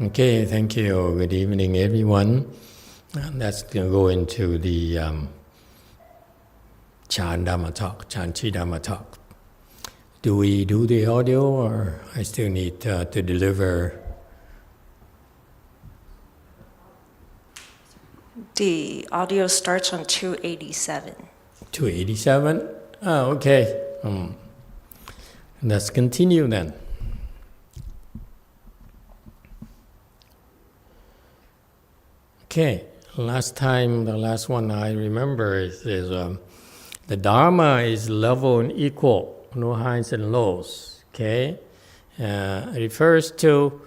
Okay, thank you. Good evening, everyone. Let's go into the Chan Dhamma talk, Chan Chi Dhamma talk. Do we do the audio, or I still need to deliver? The audio starts on 287. 287? Oh, okay. Let's continue then. Okay, the last one I remember is the Dharma is level and equal, no highs and lows. Okay, it refers to,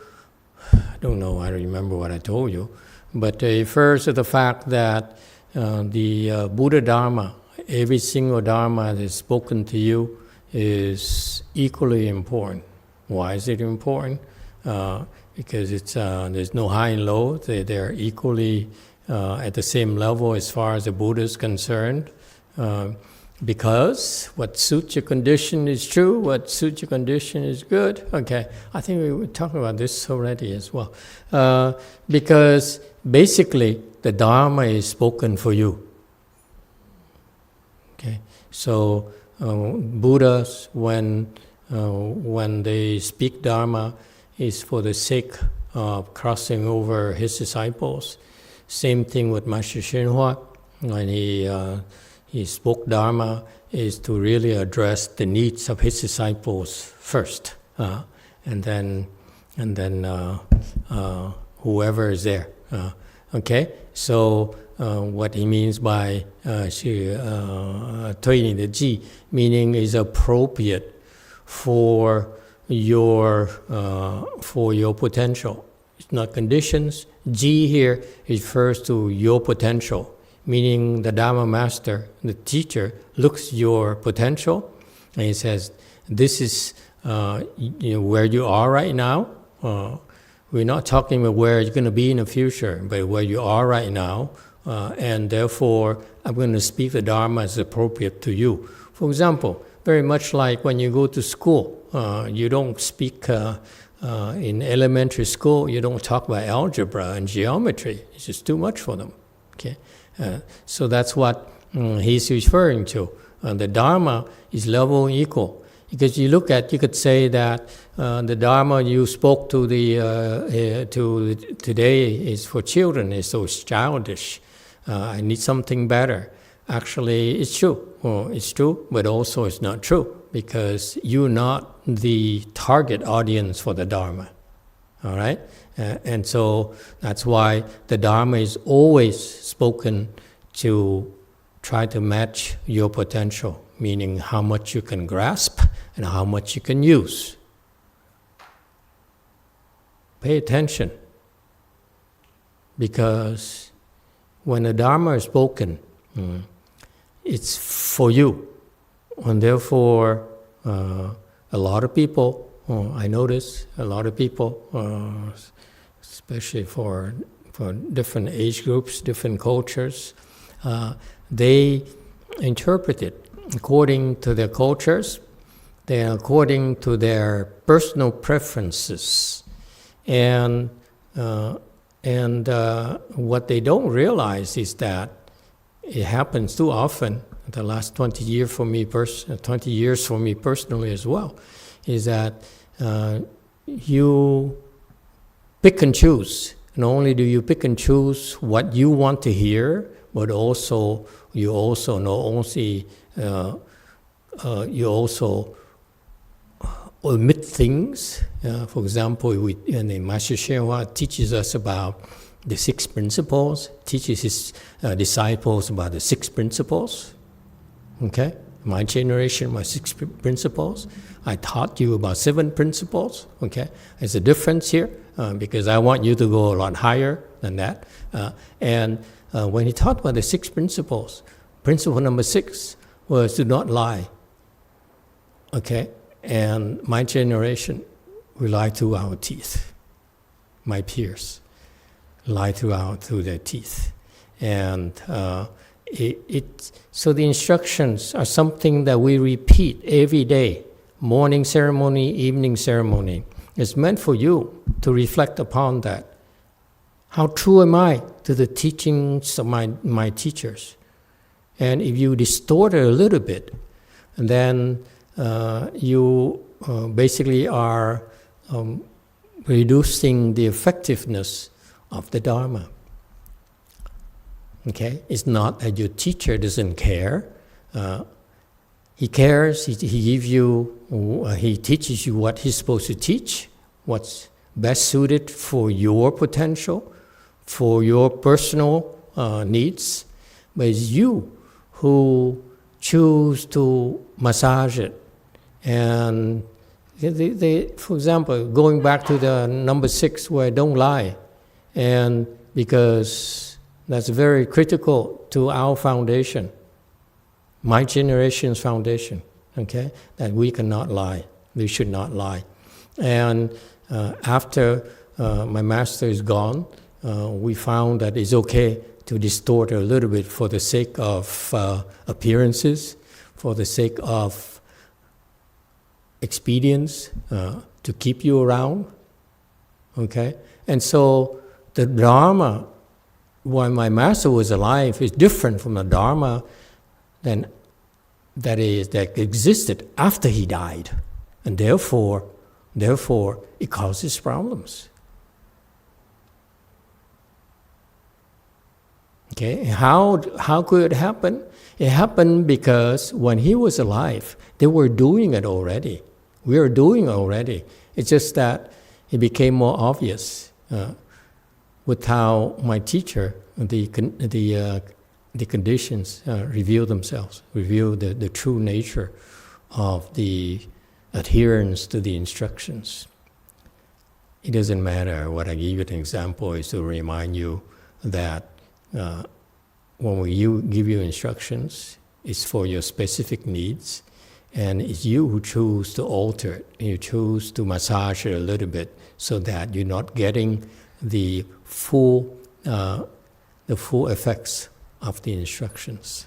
I don't know, I remember what I told you, but it refers to the fact that the Buddha Dharma, every single Dharma that is spoken to you is equally important. Why is it important? Because there's no high and low. They're equally at the same level as far as the Buddha is concerned. Because what suits your condition is true, what suits your condition is good. Okay, I think we were talking about this already as well. Because basically the Dharma is spoken for you. Okay, so Buddhas, when they speak Dharma, is for the sake of crossing over his disciples. Same thing with Master Shenhua, when he spoke Dharma, is to really address the needs of his disciples first, and then whoever is there. Okay, so what he means by 推你的记, meaning is appropriate for your potential. It's not conditions. G here refers to your potential, meaning the Dharma master, the teacher, looks your potential and he says, this is where you are right now. We're not talking about where you're going to be in the future, but where you are right now, and therefore I'm going to speak the Dharma as appropriate to you. For example, very much like when you go to school, you don't speak in elementary school, you don't talk about algebra and geometry. It's just too much for them. Okay, so that's what he's referring to. The Dharma is level and equal. Because you could say that the Dharma you spoke to today is for children, is so childish. I need something better. Actually, it's true. Well, it's true, but also it's not true, because you're not the target audience for the Dharma. All right? And so that's why the Dharma is always spoken to try to match your potential, meaning how much you can grasp and how much you can use. Pay attention, because when the Dharma is spoken, it's for you, and therefore a lot of people, I notice a lot of people, especially for different age groups, different cultures, they interpret it according to their cultures, according to their personal preferences, and what they don't realize is that it happens too often. The last 20 years for me personally as well, is that you pick and choose. Not only do you pick and choose what you want to hear, but also you also omit things. For example, Master Shenhua teaches us about the 6 principles, teaches his disciples about the 6 principles. Okay? My generation, my 6 principles. I taught you about 7 principles. Okay? There's a difference here, because I want you to go a lot higher than that. And when he taught about the 6 principles, principle number 6 was to not lie. Okay? And my generation, we lie through our teeth. My peers lie through their teeth. And so the instructions are something that we repeat every day, morning ceremony, evening ceremony. It's meant for you to reflect upon that. How true am I to the teachings of my teachers? And if you distort it a little bit, then you basically are reducing the effectiveness of the Dharma. Okay? It's not that your teacher doesn't care. He cares. He gives you. He teaches you what he's supposed to teach, what's best suited for your potential, for your personal needs. But it's you who choose to massage it. And for example, going back to the number 6 where don't lie, and because that's very critical to our foundation, my generation's foundation, okay, that we cannot lie, we should not lie. And after my master is gone, we found that it's okay to distort a little bit for the sake of appearances, for the sake of expedience, to keep you around, okay? And so the Dharma, when my master was alive, is different from the Dharma that existed after he died. And therefore, it causes problems. Okay, how could it happen? It happened because when he was alive, they were doing it already. We are doing it already. It's just that it became more obvious with how my teacher, the conditions reveal themselves, reveal the true nature of the adherence to the instructions. It doesn't matter. What I give you an example is to remind you that when we give you instructions, it's for your specific needs, and it's you who choose to alter it. You choose to massage it a little bit so that you're not getting the full effects of the instructions.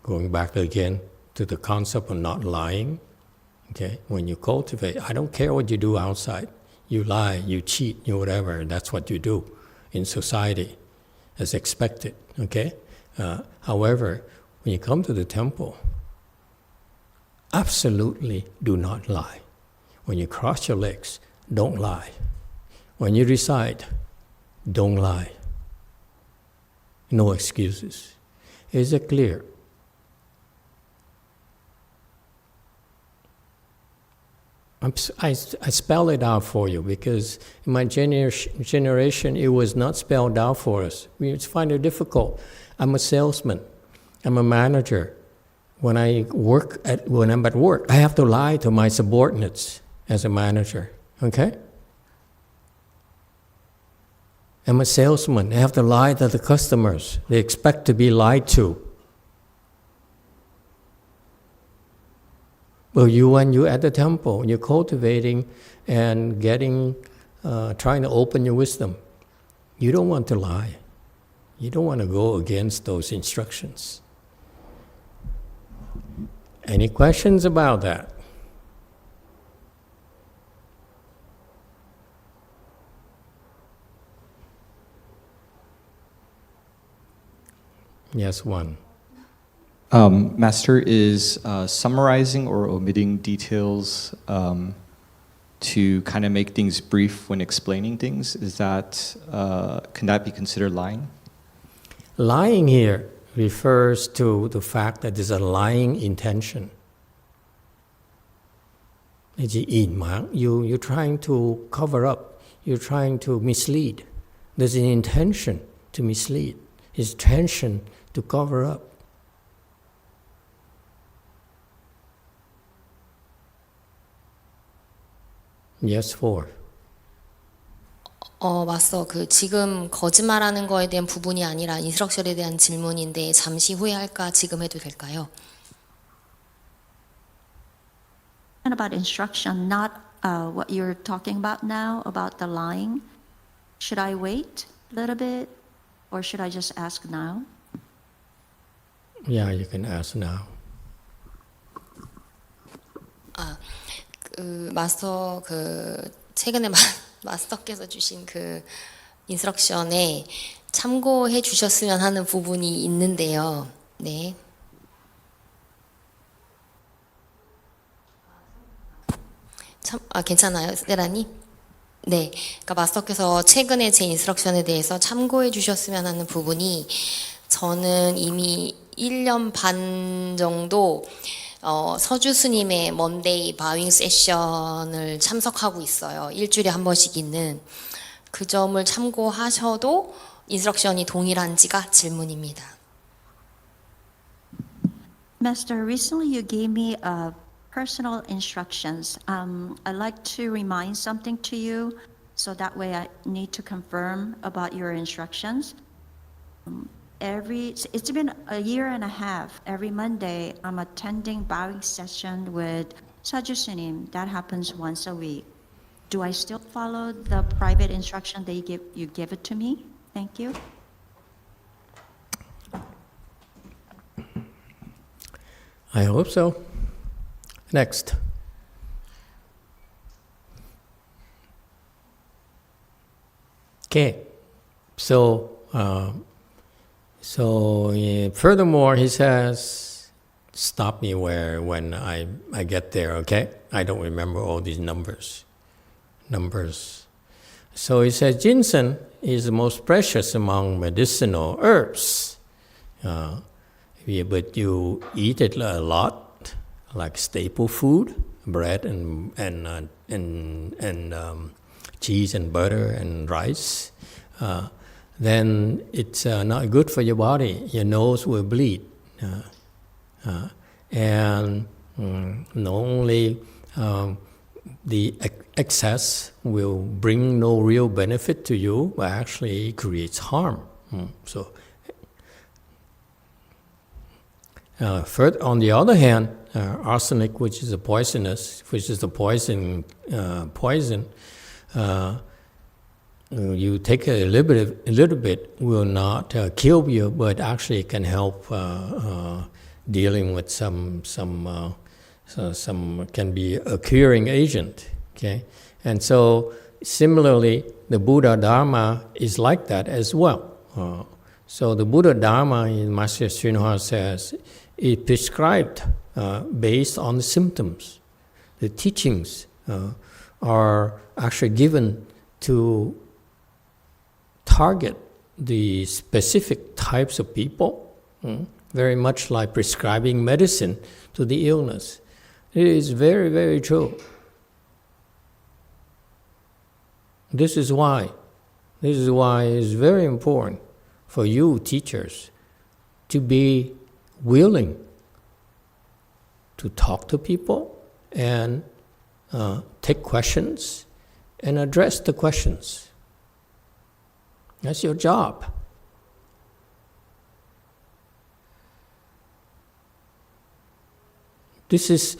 Going back again to the concept of not lying, okay? When you cultivate, I don't care what you do outside. You lie, you cheat, you whatever, that's what you do in society as expected, okay? However, when you come to the temple, absolutely do not lie. When you cross your legs, don't lie. When you recite, don't lie. No excuses. Is it clear? I spell it out for you because in my generation it was not spelled out for us. We find it difficult. I'm a salesman. I'm a manager. When I'm at work, I have to lie to my subordinates as a manager. Okay? I'm a salesman. I have to lie to the customers. They expect to be lied to. Well, when you're at the temple, you're cultivating and trying to open your wisdom. You don't want to lie. You don't want to go against those instructions. Any questions about that? Yes, one. Master, is summarizing or omitting details to kind of make things brief when explaining things, can that be considered lying? Lying here refers to the fact that there's a lying intention. You're trying to cover up. You're trying to mislead. There's an intention to mislead. It's intention to cover up. Yes, 4. 마스터, 지금 거짓말하는 거에 대한 부분이 아니라 인스트럭션에 대한 질문인데 잠시 후에 할까 지금 해도 될까요? And about instruction, not what you're talking about now, about the lying. Should I wait a little bit, or should I just ask now? Yeah, you can ask now. 마스터 최근에 마스터께서 주신 인스트럭션에 참고해 주셨으면 하는 부분이 있는데요. 네. 괜찮아요, 세라님? 네. 그러니까 마스터께서 최근에 제 인스트럭션에 대해서 참고해 주셨으면 하는 부분이 저는 이미 1년 반 정도 서주 스님의 먼데이 바윙 세션을 참석하고 있어요. 일주일에 한 번씩 있는. 그 점을 참고하셔도 인스트럭션이 동일한지가 질문입니다. Master, recently you gave me personal instructions. I'd like to remind something to you, so that way I need to confirm about your instructions. It's been a year and a half. Every Monday, I'm attending bowing session with Saju Sunim. That happens once a week. Do I still follow the private instruction that you give it to me? Thank you. I hope so. Next. Okay. So furthermore, he says, stop me when I get there, okay? I don't remember all these numbers. So he says, ginseng is the most precious among medicinal herbs. But you eat it a lot, like staple food, bread and cheese and butter and rice. Then it's not good for your body. Your nose will bleed. And not only the excess will bring no real benefit to you, but actually creates harm. So, on the other hand, arsenic, which is a poison, you take a little bit will not kill you, but actually can help dealing with some can be a curing agent. Okay, and so similarly, the Buddha Dharma is like that as well. So the Buddha Dharma, in Master Srinivas says, is prescribed based on the symptoms. The teachings are actually given to target the specific types of people, very much like prescribing medicine to the illness. It is very, very true. This is why it's very important for you teachers to be willing to talk to people and take questions and address the questions. That's your job. This is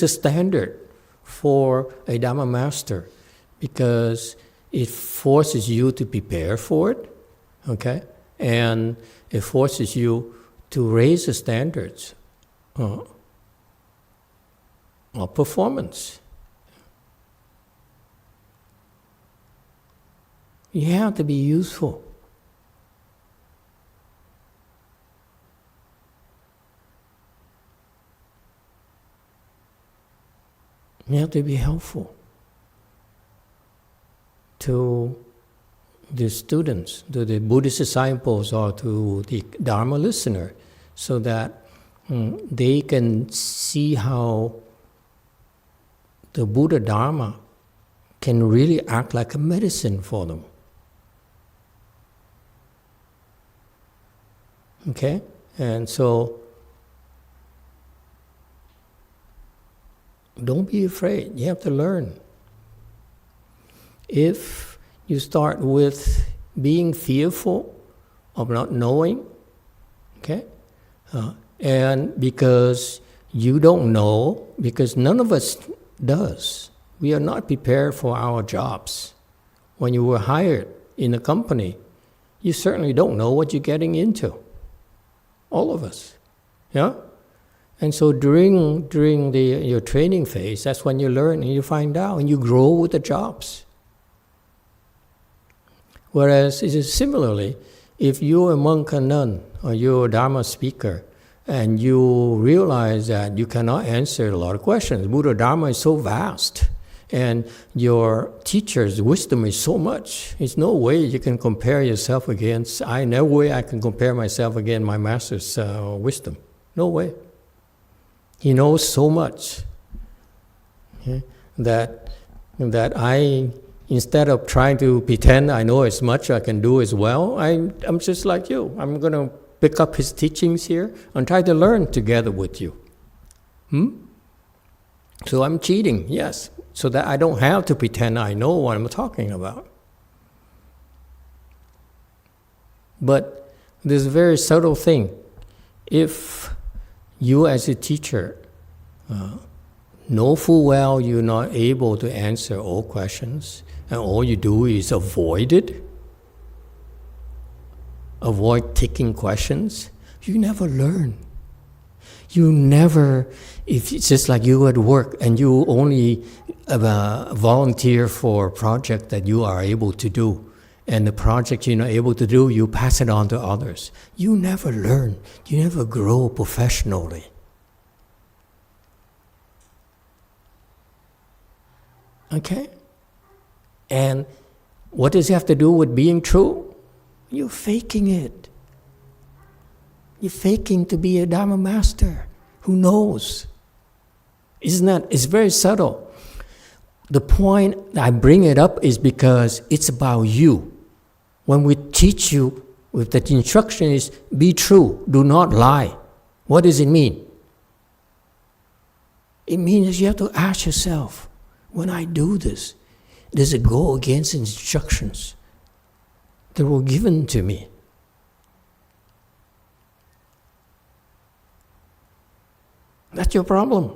a standard for a Dharma master because it forces you to prepare for it, okay? And it forces you to raise the standards of performance. You have to be useful. You have to be helpful to the students, to the Buddhist disciples, or to the Dharma listener, so that they can see how the Buddha Dharma can really act like a medicine for them. Okay? And so, don't be afraid. You have to learn. If you start with being fearful of not knowing, okay? And because you don't know, because none of us does. We are not prepared for our jobs. When you were hired in a company, you certainly don't know what you're getting into. All of us. Yeah? And so during your training phase, that's when you learn and you find out and you grow with the jobs. Whereas it is similarly, if you're a monk or nun or you're a Dharma speaker and you realize that you cannot answer a lot of questions, Buddha Dharma is so vast and your teacher's wisdom is so much, there's no way you can compare yourself against, no way I can compare myself against my master's wisdom. No way. He knows so much, okay, that I, instead of trying to pretend I know as much I can do as well, I'm just like you. I'm going to pick up his teachings here and try to learn together with you. So I'm cheating, yes, so that I don't have to pretend I know what I'm talking about. But there's a very subtle thing. If you as a teacher know full well you're not able to answer all questions, and all you do is avoid it, avoid taking questions, you never learn. You never, if it's just like you at work and you only volunteer for a project that you are able to do, and the project you're not able to do, you pass it on to others. You never learn. You never grow professionally. Okay? And what does it have to do with being true? You're faking it. You're faking to be a Dharma master who knows. Isn't that? It's very subtle. The point I bring it up is because it's about you. When we teach you, with the instruction is, be true, do not lie. What does it mean? It means you have to ask yourself, when I do this, does it go against instructions that were given to me? That's your problem.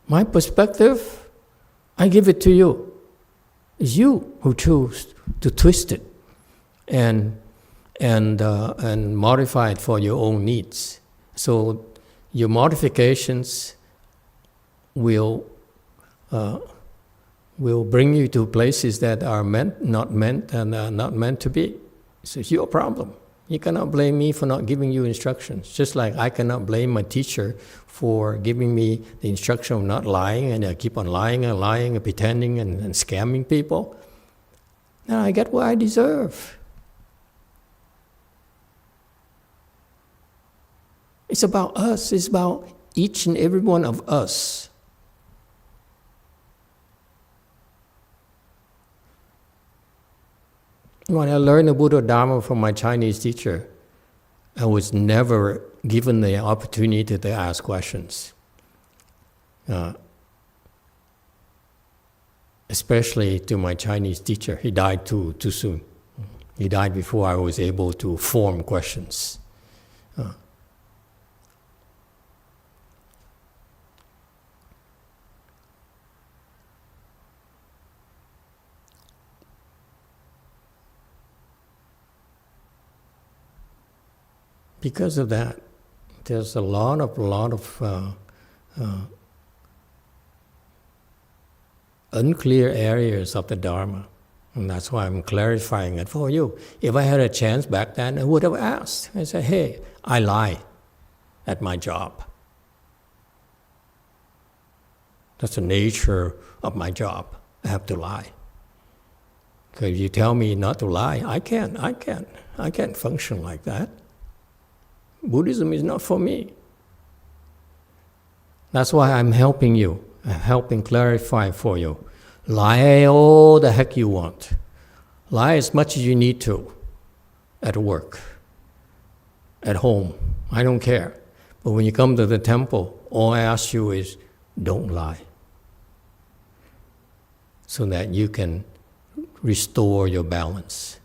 My perspective, I give it to you. It's you who choose to twist it and modify it for your own needs. So your modifications will bring you to places that are not meant to be. So it's your problem. You cannot blame me for not giving you instructions. Just like I cannot blame my teacher for giving me the instruction of not lying, and I keep on lying and lying and pretending and scamming people. Now I get what I deserve. It's about us. It's about each and every one of us. When I learned the Buddha Dharma from my Chinese teacher, I was never given the opportunity to ask questions. Especially to my Chinese teacher. He died too soon. He died before I was able to form questions. Because of that, there's a lot of unclear areas of the Dharma. And that's why I'm clarifying it for you. If I had a chance back then, I would have asked. I said, hey, I lie at my job. That's the nature of my job. I have to lie. Because if you tell me not to lie, I can't function like that. Buddhism is not for me. That's why I'm helping you. I'm helping clarify for you. Lie all the heck you want. Lie as much as you need to. At work. At home. I don't care. But when you come to the temple, all I ask you is, don't lie. So that you can restore your balance.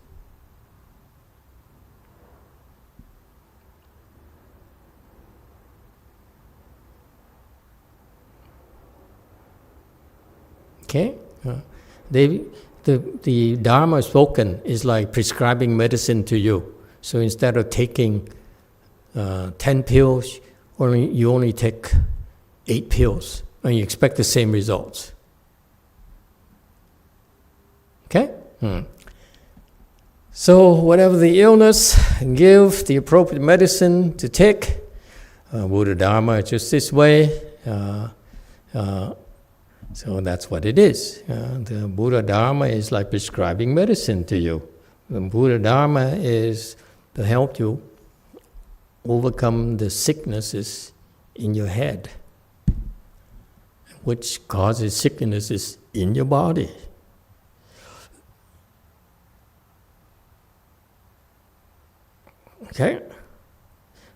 Okay? The Dharma spoken is like prescribing medicine to you. So instead of taking 10 pills, you only take 8 pills and you expect the same results. Okay? So whatever the illness, give the appropriate medicine to take. Buddha Dharma is just this way. So that's what it is. The Buddha Dharma is like prescribing medicine to you. The Buddha Dharma is to help you overcome the sicknesses in your head, which causes sicknesses in your body. Okay?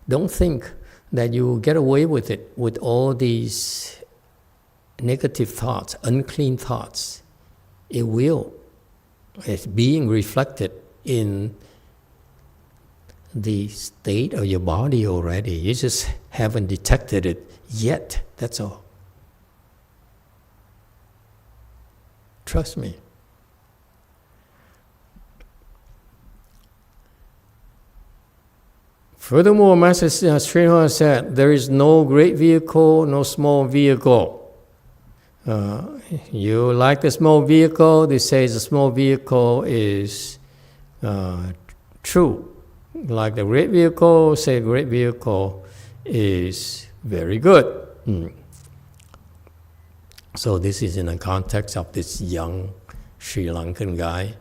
Don't think that you get away with it with all these negative thoughts, unclean thoughts. It will. It's being reflected in the state of your body already. You just haven't detected it yet. That's all. Trust me. Furthermore, Master Srinivas said, there is no great vehicle, no small vehicle. You like the small vehicle, they say the small vehicle is true. Like the great vehicle, say great vehicle is very good. So this is in the context of this young Sri Lankan guy,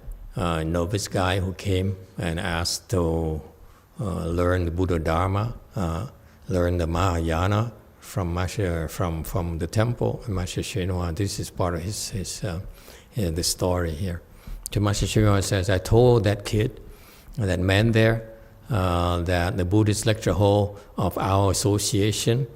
novice guy who came and asked to learn the Buddha Dharma, learn the Mahayana from the temple. And Master Srinivas, this is part of his the story here. So Master Srinivas says, I told that kid, that man there, that the Buddhist lecture hall of our association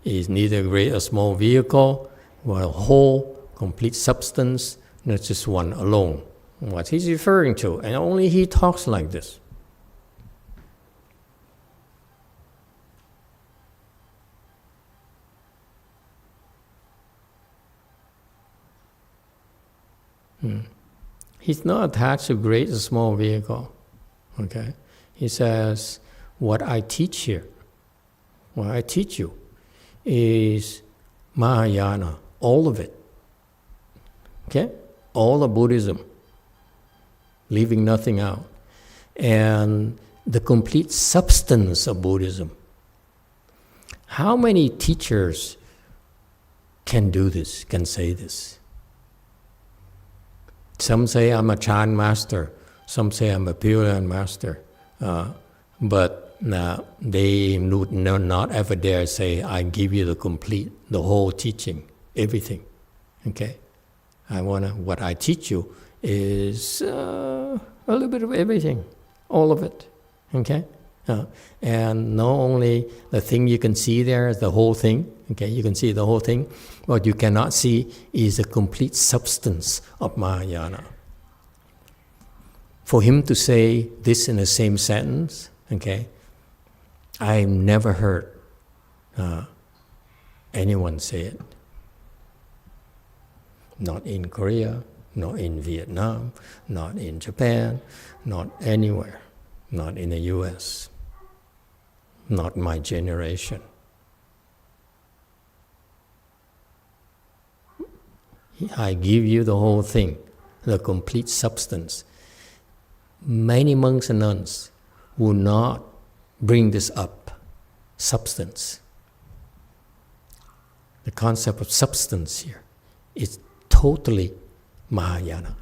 is neither great or small vehicle, but a whole, complete substance, not just one alone. What he's referring to, and only he talks like this. He's not attached to great or small vehicle. Okay? He says, what I teach here, what I teach you is Mahayana, all of it. Okay? All of Buddhism, leaving nothing out. And the complete substance of Buddhism. How many teachers can do this, can say this? Some say I'm a Chan master, some say I'm a Pureland master, but they would not ever dare say, I give you the whole teaching, everything, okay? What I teach you is a little bit of everything, all of it, okay? And not only the thing you can see there is the whole thing, okay? You can see the whole thing. What you cannot see is the complete substance of Mahayana. For him to say this in the same sentence, okay, I've never heard anyone say it. Not in Korea, not in Vietnam, not in Japan, not anywhere, not in the US, not my generation. I give you the whole thing, the complete substance. Many monks and nuns will not bring this up, substance. The concept of substance here is totally Mahayana.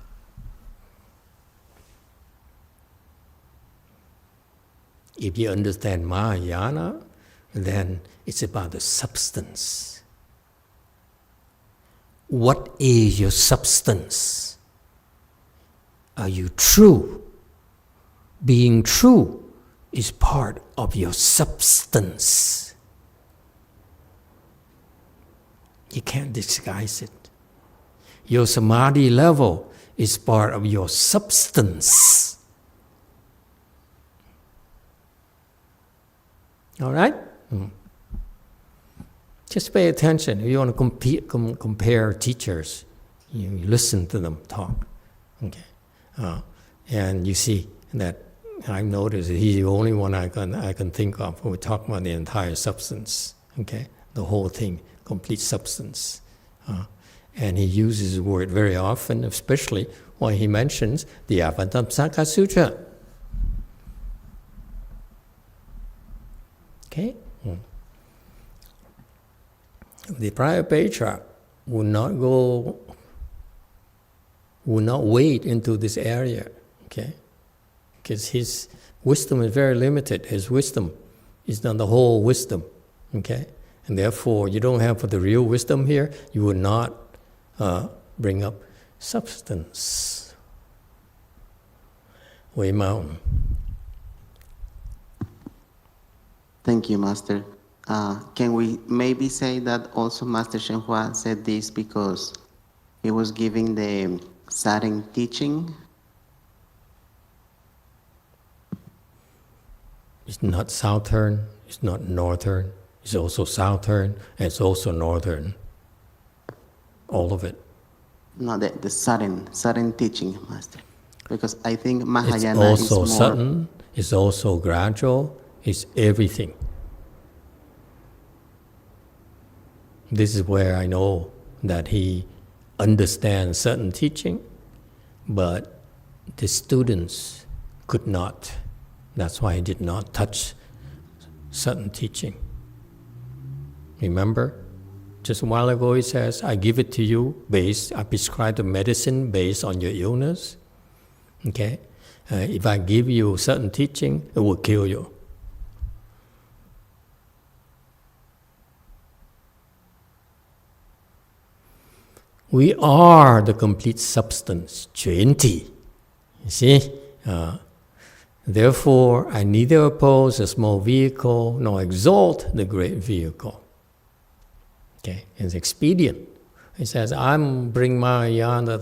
If you understand Mahayana, then it's about the substance. What is your substance? Are you true? Being true is part of your substance. You can't disguise it. Your samadhi level is part of your substance. All right? Just pay attention. If you want to compare teachers, you listen to them talk. Okay, and you see that I've noticed he's the only one I can think of who talk about the entire substance, okay? The whole thing, complete substance. And he uses the word very often, especially when he mentions the Avatamsaka Sutra. Okay? The prior patriarch would not wade into this area, okay? Because his wisdom is very limited. His wisdom is not the whole wisdom, okay? And therefore, you don't have the real wisdom here. You will not bring up substance. Wei Mao. Thank you, Master. Can we maybe say that also Master Shenhua said this because he was giving the Sarin teaching? It's not southern, it's not northern, it's also southern, and it's also northern. All of it. No, the Sarin teaching, Master. Because I think Mahayana it's also is more... sudden, it's also gradual, it's everything. This is where I know that he understands certain teaching, but the students could not. That's why he did not touch certain teaching. Remember? Just a while ago he says, I give it to you I prescribe the medicine based on your illness. Okay? If I give you certain teaching, it will kill you. We are the complete substance, 全体. You see? Therefore, I neither oppose a small vehicle nor exalt the great vehicle. Okay, it's expedient. He says, I'm bringing Mahayana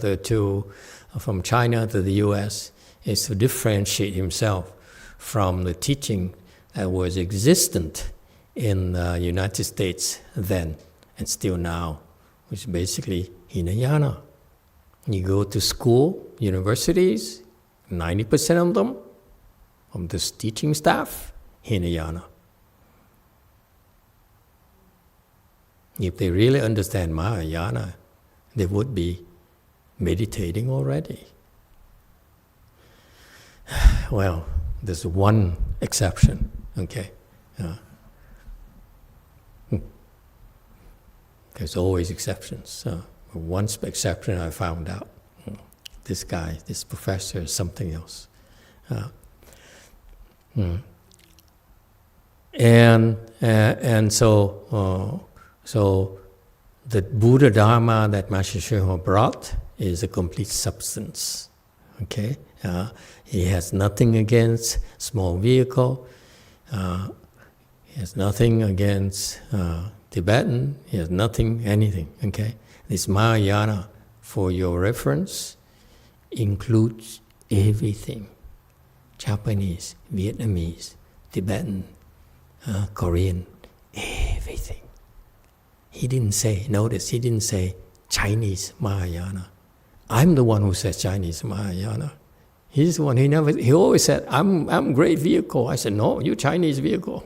from China to the US, is to differentiate himself from the teaching that was existent in the United States then and still now, which is basically Hinayana. You go to school, universities, 90% of them, from this teaching staff, Hinayana. If they really understand Mahayana, they would be meditating already. Well, there's one exception, okay? There's always exceptions. One exception I found out. This guy, this professor is something else. And so the Buddha Dharma that Master Shenhua brought is a complete substance. Okay, he has nothing against small vehicle. He has nothing against Tibetan. He has nothing, anything. Okay, this Mahayana, for your reference, includes everything. Japanese, Vietnamese, Tibetan, Korean, everything. He didn't say, notice, he didn't say Chinese Mahayana. I'm the one who says Chinese Mahayana. He's the one, he always said, I'm great vehicle. I said, no, you Chinese vehicle.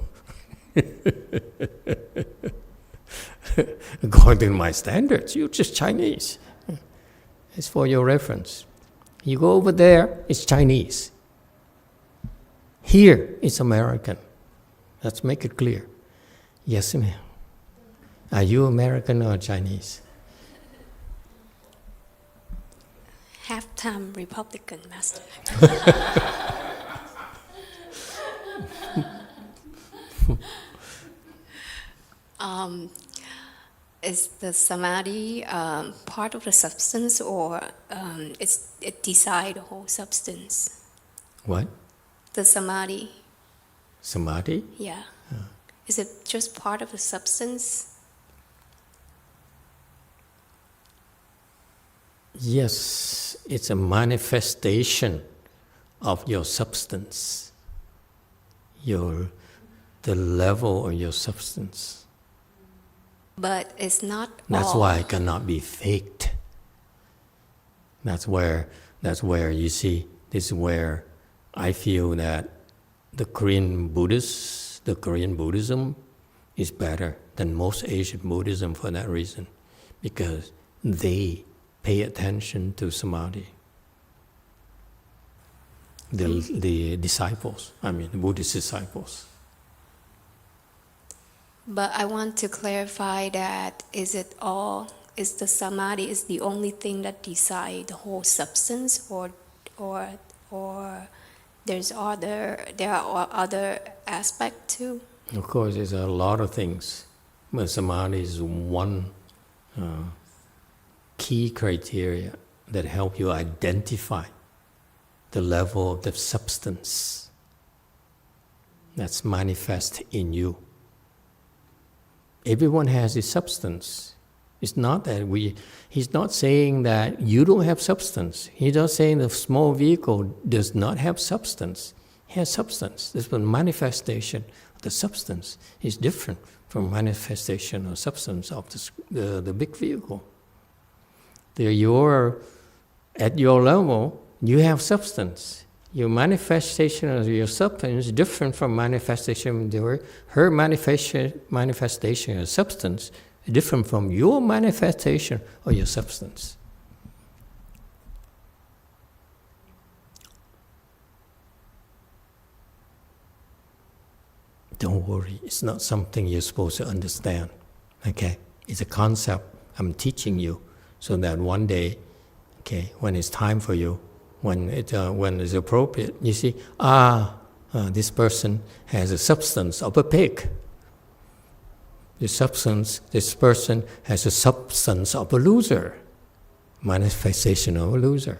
According to my standards, you're just Chinese. It's for your reference. You go over there, it's Chinese. Here, it's American. Let's make it clear. Yes, ma'am. Are you American or Chinese? Half-time Republican, Master. Is the samadhi part of the substance, or it decide the whole substance? What? The samadhi. Samadhi? Yeah. Is it just part of the substance? Yes, it's a manifestation of your substance, the level of your substance. But it's not That's all. why it cannot be faked. That's where you see, this is where I feel that the Korean Buddhism is better than most Asian Buddhism for that reason, because they pay attention to samadhi. The disciples, the Buddhist disciples. But I want to clarify that is the samadhi is the only thing that decide the whole substance, or there are other aspects too? Of course, there's a lot of things, but samadhi is one key criteria that help you identify the level of the substance that's manifest in you. Everyone has a substance. It's not that he's not saying that you don't have substance. He's not saying the small vehicle does not have substance. It has substance. This one manifestation of the substance is different from manifestation of substance of the big vehicle. At your level, you have substance. Your manifestation of your substance is different from manifestation of her manifestation of substance is different from your manifestation of your substance. Don't worry, it's not something you're supposed to understand. Okay? It's a concept I'm teaching you so that one day, okay, when it's time for you, when it's appropriate, you see, this person has a substance of a pig. This person has a substance of a loser, manifestation of a loser.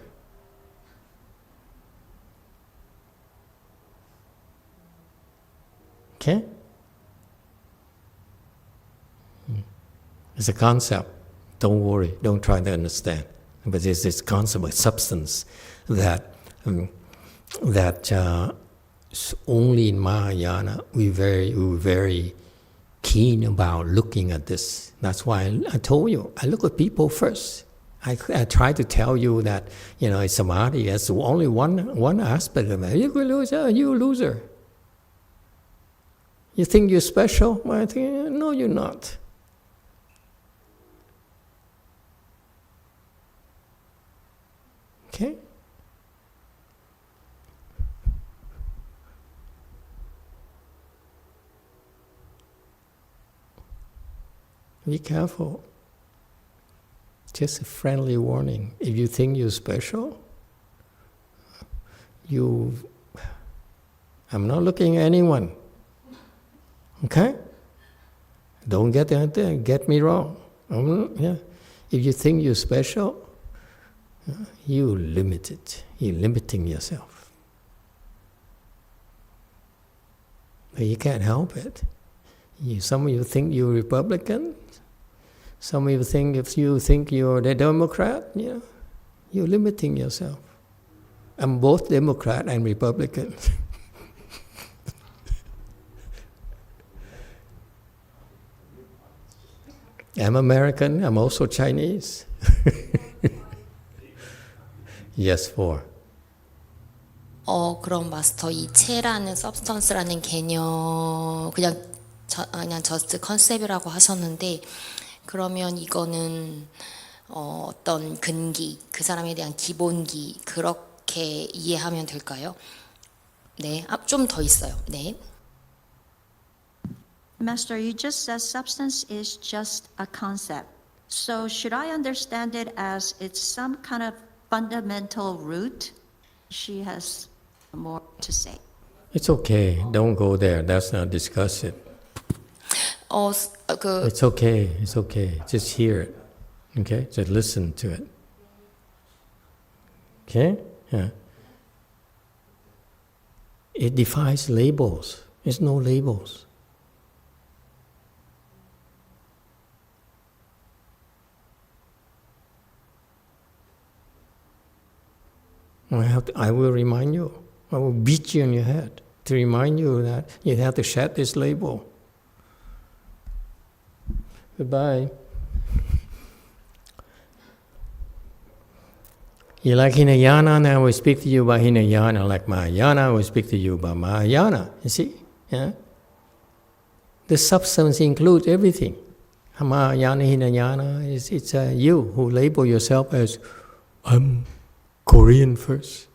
Okay? It's a concept. Don't worry, don't try to understand. But there's this concept of substance that only in Mahayana we're very keen about looking at this. That's why I told you, I look at people first. I try to tell you that, it's samadhi, that's only one aspect of it. You a loser. You think you're special? Well, I think, no, you're not. Okay? Be careful. Just a friendly warning. If you think you're special, I'm not looking at anyone. Okay? Don't get me wrong. If you think you're special, you're limited. You're limiting yourself. But you can't help it. Some of you think you're Republican. Some of you think if you think you're the Democrat, you're limiting yourself. I'm both Democrat and Republican. I'm American, I'm also Chinese. Yes, for. 그럼 마스터 이 체라는 substance라는 개념 그냥 저스트 컨셉이라고 하셨는데 그러면 이거는 어떤 근기, 그 사람에 대한 기본기 그렇게 이해하면 될까요? 네, 좀 더 있어요. 네. Master, you just said substance is just a concept. So should I understand it as it's some kind of fundamental root? She has more to say. It's okay. Don't go there. Let's not discuss it. It's okay. It's okay. Just hear it. Okay? Just listen to it. Okay? Yeah. It defies labels. There's no labels. I will remind you. I will beat you on your head to remind you that you have to shed this label. Goodbye. You like Hinayana, and I will speak to you about Hinayana. Like Mahayana, I will speak to you about Mahayana. You see? Yeah? The substance includes everything. Mahayana, Hinayana, it's you who label yourself as, I'm Korean first,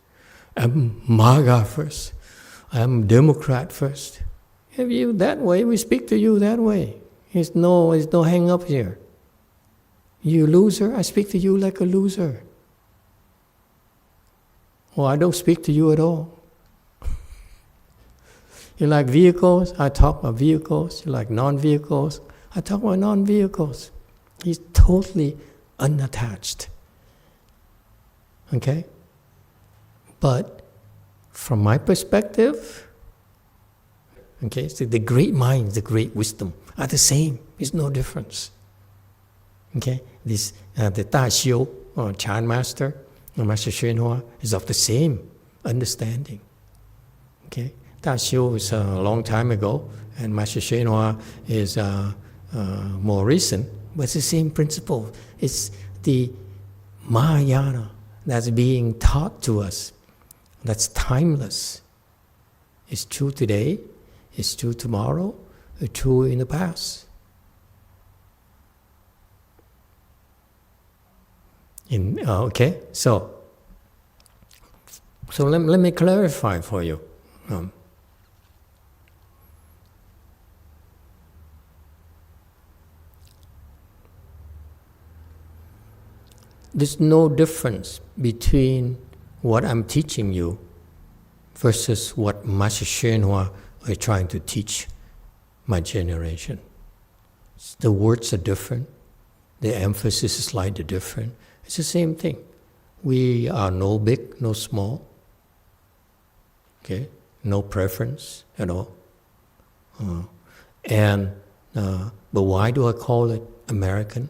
I'm MAGA first, I'm Democrat first. If you that way, we speak to you that way. There's no hang up here. You loser, I speak to you like a loser. Or I don't speak to you at all. You like vehicles, I talk about vehicles. You like non-vehicles, I talk about non-vehicles. He's totally unattached. Okay? But from my perspective, okay, so the great minds, the great wisdom are the same. There's no difference. Okay? This the Da Xiu, Chan Master, Master Xuanhua, is of the same understanding. Okay? Da Xiu is a long time ago, and Master Xuanhua is more recent, but it's the same principle. It's the Mahayana that's being taught to us, that's timeless. It's true today, it's true tomorrow, it's true in the past. Okay, so let me clarify for you. There's no difference between what I'm teaching you versus what Master Xuanhua is trying to teach my generation. The words are different. The emphasis is slightly different. It's the same thing. We are no big, no small. Okay? No preference at all. But why do I call it American?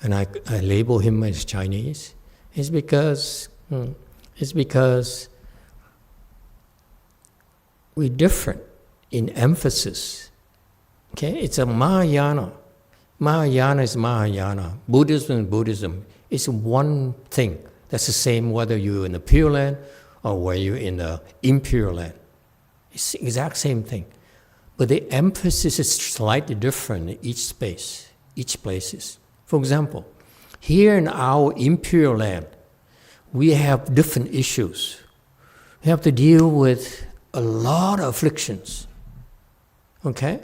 And I label him as Chinese. It's because we're different in emphasis. Okay? It's a Mahayana. Mahayana is Mahayana. Buddhism is Buddhism. It's one thing. That's the same whether you're in the Pure Land or whether you're in the impure land. It's the exact same thing. But the emphasis is slightly different in each space, each places. For example, here in our impure land, we have different issues. We have to deal with a lot of afflictions. Okay?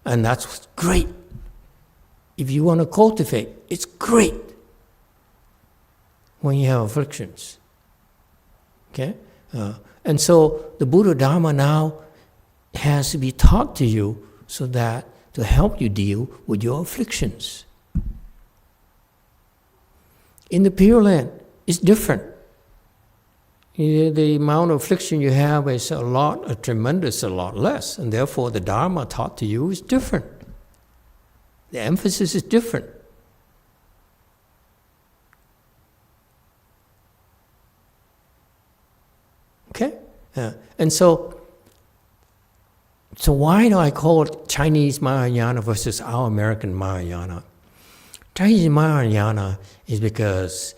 And that's great. If you want to cultivate, it's great when you have afflictions. Okay? And so the Buddha Dharma now has to be taught to you so that to help you deal with your afflictions. In the Pure Land, it's different. The amount of affliction you have is a lot less, and therefore the Dharma taught to you is different. The emphasis is different. Okay? And so why do I call it Chinese Mahayana versus our American Mahayana? Chinese Mahayana is because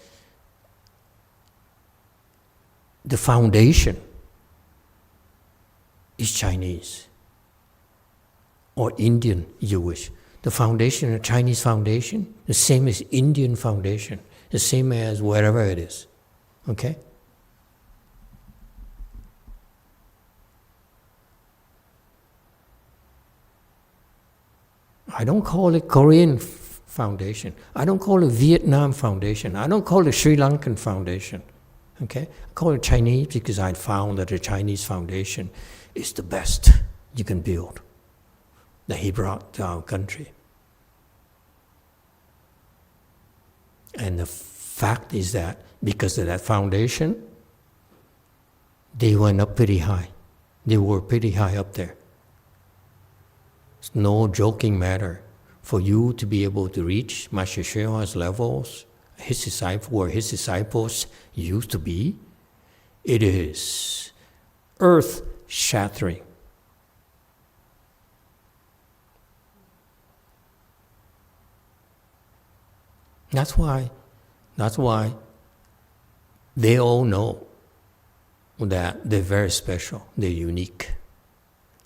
the foundation is Chinese or Indian, if you wish. The foundation, the Chinese foundation, the same as Indian foundation, the same as wherever it is. Okay? I don't call it Korean foundation. I don't call it Vietnam foundation. I don't call it Sri Lankan foundation. Okay? I call it Chinese because I found that the Chinese foundation is the best you can build that he brought to our country. And the fact is that because of that foundation, they went up pretty high. They were pretty high up there. It's no joking matter for you to be able to reach Master Xuanhua's levels, his disciples used to be. It is earth-shattering. That's why That's why they all know that they're very special, they're unique.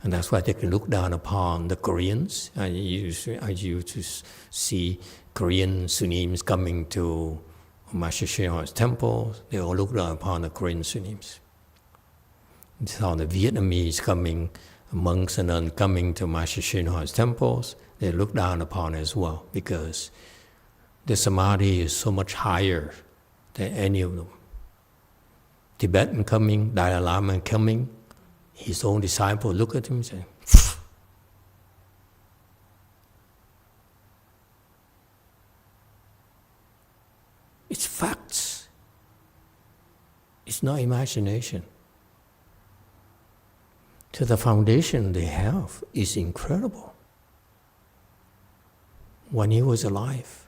And that's why they can look down upon the Koreans. I used to see Korean Sunnims coming to Master Shinho's temple. They all look down upon the Korean Sunnims. So the Vietnamese coming, monks and nuns coming to Master Shinho's temples, they look down upon as well, because the samadhi is so much higher than any of them. Tibetan coming, Dalai Lama coming, his own disciple look at him and say, it's facts. It's not imagination. So the foundation they have is incredible. When he was alive.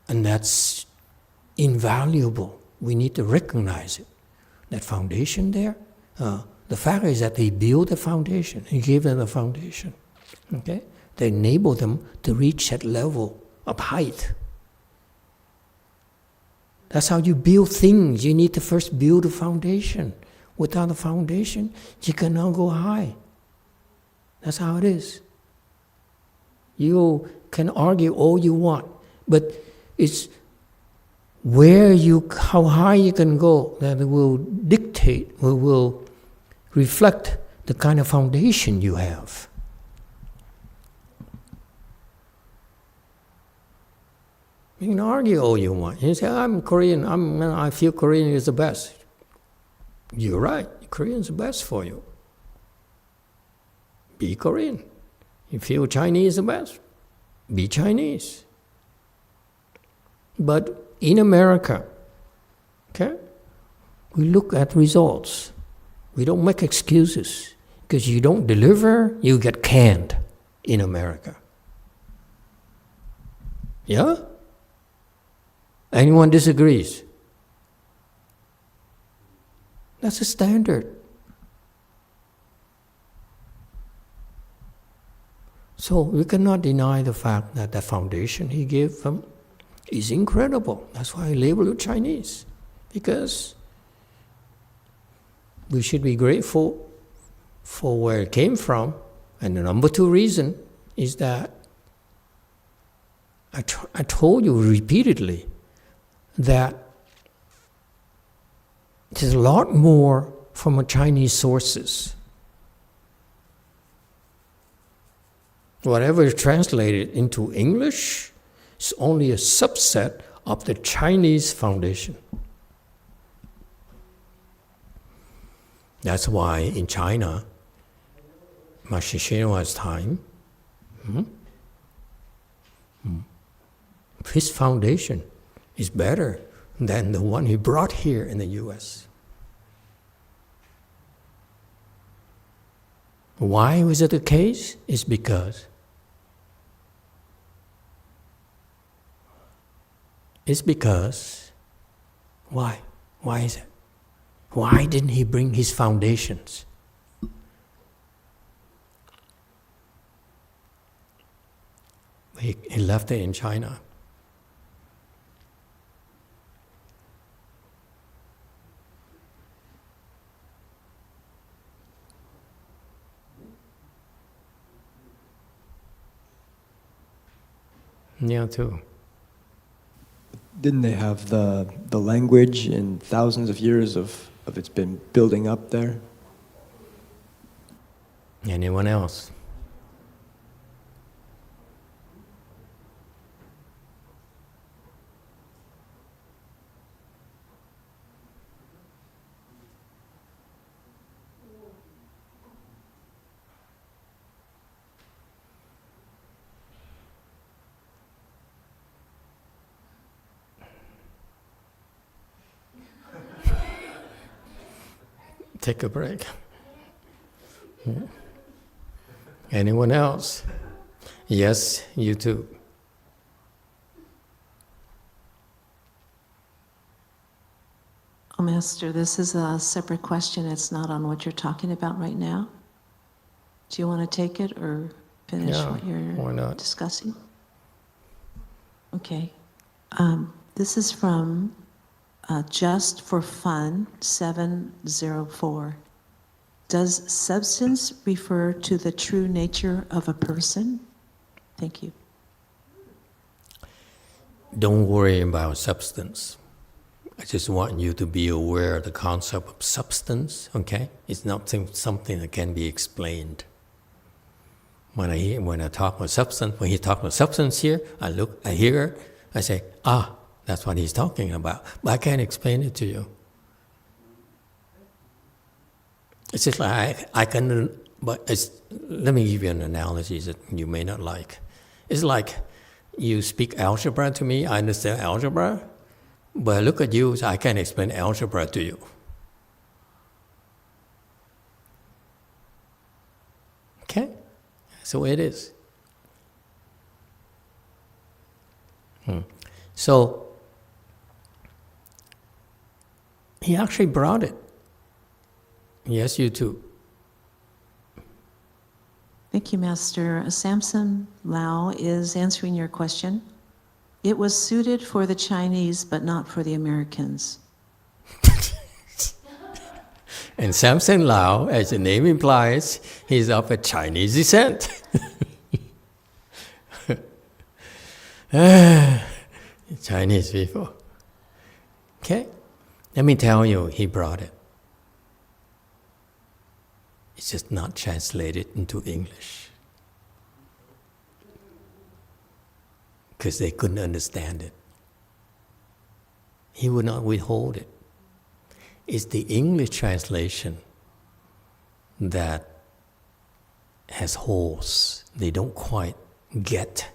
And that's invaluable. We need to recognize it. That foundation there, the fact is that he built the foundation. He gave them the foundation. Okay? They enabled them to reach that level of height. That's how you build things. You need to first build a foundation. Without a foundation, you cannot go high. That's how it is. You can argue all you want, but it's how high you can go that will dictate, will reflect the kind of foundation you have. You can argue all you want. You say, I'm Korean, I feel Korean is the best. You're right, Korean is the best for you. Be Korean. You feel Chinese is the best. Be Chinese. But in America, okay, we look at results. We don't make excuses. Because you don't deliver, you get canned in America. Yeah? Anyone disagrees? That's a standard. So we cannot deny the fact that the foundation he gave them is incredible. That's why I label it Chinese. Because we should be grateful for where it came from. And the number two reason is that I told you repeatedly that there's a lot more from Chinese sources. Whatever is translated into English is only a subset of the Chinese foundation. That's why in China, Master Shenhua's time, his foundation is better than the one he brought here in the US. Why was it the case? It's because why? Why is it? Why didn't he bring his foundations? He left it in China. Yeah, too. Didn't they have the language and thousands of years of it's been building up there? Anyone else? Take a break. Anyone else? Yes, you too. Oh, Master, this is a separate question. It's not on what you're talking about right now. Do you want to take it or finish what why you're not? discussing? Okay. This is from Just for Fun 704. Does substance refer to the true nature of a person? Thank you. Don't worry about substance. I just want you to be aware of the concept of substance, okay? It's not something that can be explained. When I talk about substance, when he talks about substance here, I hear, I say, that's what he's talking about. But I can't explain it to you. It's just like let me give you an analogy that you may not like. It's like you speak algebra to me, I understand algebra, but I look at you, so I can't explain algebra to you. Okay? So it is. So, he actually brought it. Yes, you too. Thank you, Master. Samson Lau is answering your question. It was suited for the Chinese, but not for the Americans. And Samson Lau, as the name implies, he's of a Chinese descent. Chinese people. Okay? Let me tell you, he brought it. It's just not translated into English. Because they couldn't understand it. He would not withhold it. It's the English translation that has holes. They don't quite get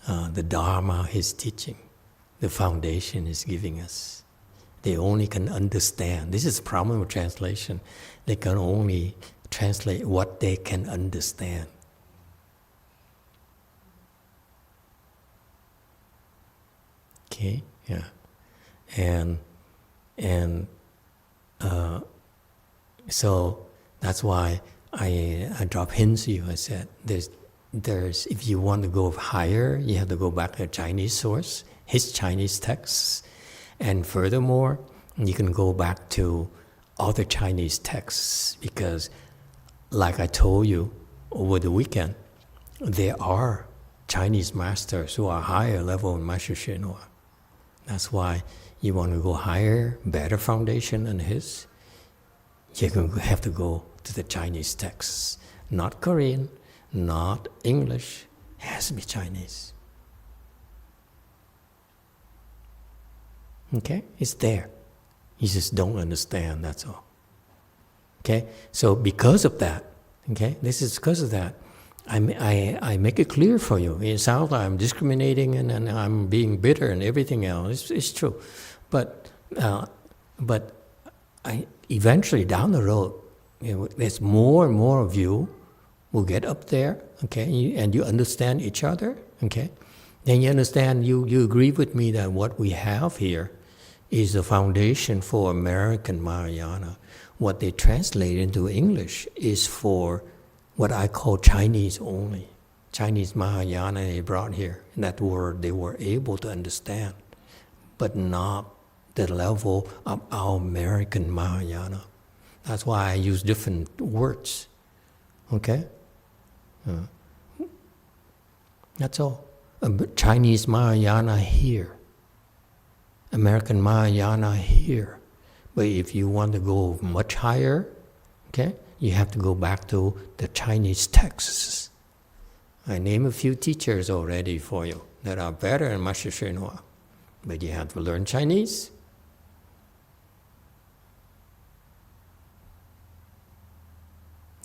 the Dharma he's teaching, the foundation he's giving us. They only can understand. This is the problem with translation. They can only translate what they can understand. Okay, yeah. And so that's why I drop hints to you. I said there's if you want to go higher, you have to go back to a Chinese source, his Chinese texts, and furthermore, you can go back to other Chinese texts because, like I told you over the weekend, there are Chinese masters who are higher level in Master Shenhua. That's why you want to go higher, better foundation than his, you're going to have to go to the Chinese texts. Not Korean, not English, it has to be Chinese. Okay? It's there. You just don't understand, that's all. Okay? So because of that, okay, this is because of that, I make it clear for you. It sounds like I'm discriminating and I'm being bitter and everything else. It's true. But eventually down the road, there's more and more of you will get up there, okay, and you understand each other, okay? Then you understand, you agree with me that what we have here is the foundation for American Mahayana. What they translate into English is for what I call Chinese only. Chinese Mahayana they brought here. That word they were able to understand, but not the level of our American Mahayana. That's why I use different words. Okay? That's all. Chinese Mahayana here. American Mahayana here. But if you want to go much higher, okay, you have to go back to the Chinese texts. I name a few teachers already for you that are better than Master Shenhua. But you have to learn Chinese.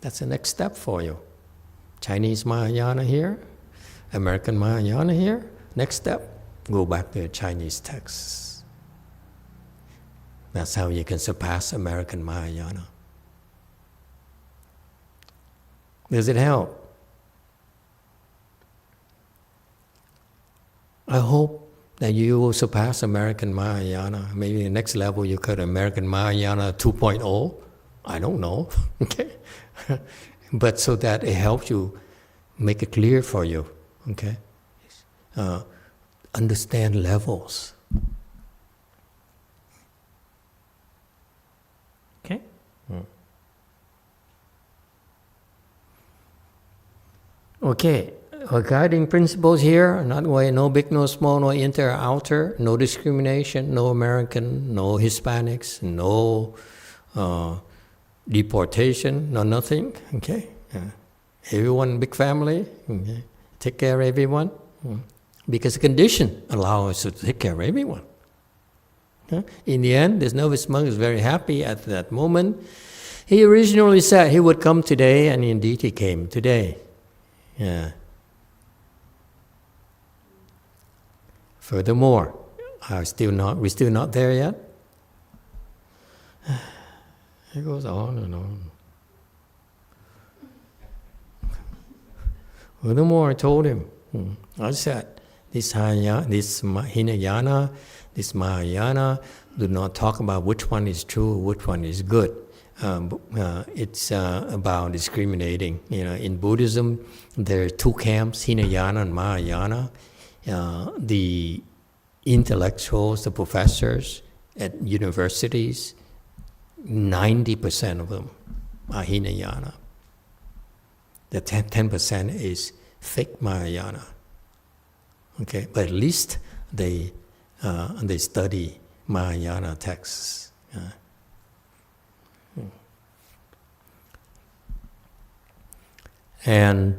That's the next step for you. Chinese Mahayana here, American Mahayana here. Next step, go back to the Chinese texts. That's how you can surpass American Mahayana. Does it help? I hope that you will surpass American Mahayana. Maybe the next level you could American Mahayana 2.0. I don't know. Okay? But so that it helps you make it clear for you. Okay? understand levels. Okay? Okay, our guiding principles here, not way, no big, no small, no inter, outer, no discrimination, no American, no Hispanics, no deportation, no nothing, okay? Everyone, big family, okay? Take care of everyone, because the condition allows us to take care of everyone. Okay? In the end, this novice monk is very happy at that moment. He originally said he would come today, and indeed he came today. Yeah. Furthermore, we're still not there yet. It goes on and on. Furthermore, I told him, I said, this Hinayana, this Mahayana, do not talk about which one is true, which one is good. It's about discriminating. In Buddhism, there are two camps, Hinayana and Mahayana. The intellectuals, the professors at universities, 90% of them are Hinayana. The 10% is fake Mahayana. Okay, but at least they study Mahayana texts. And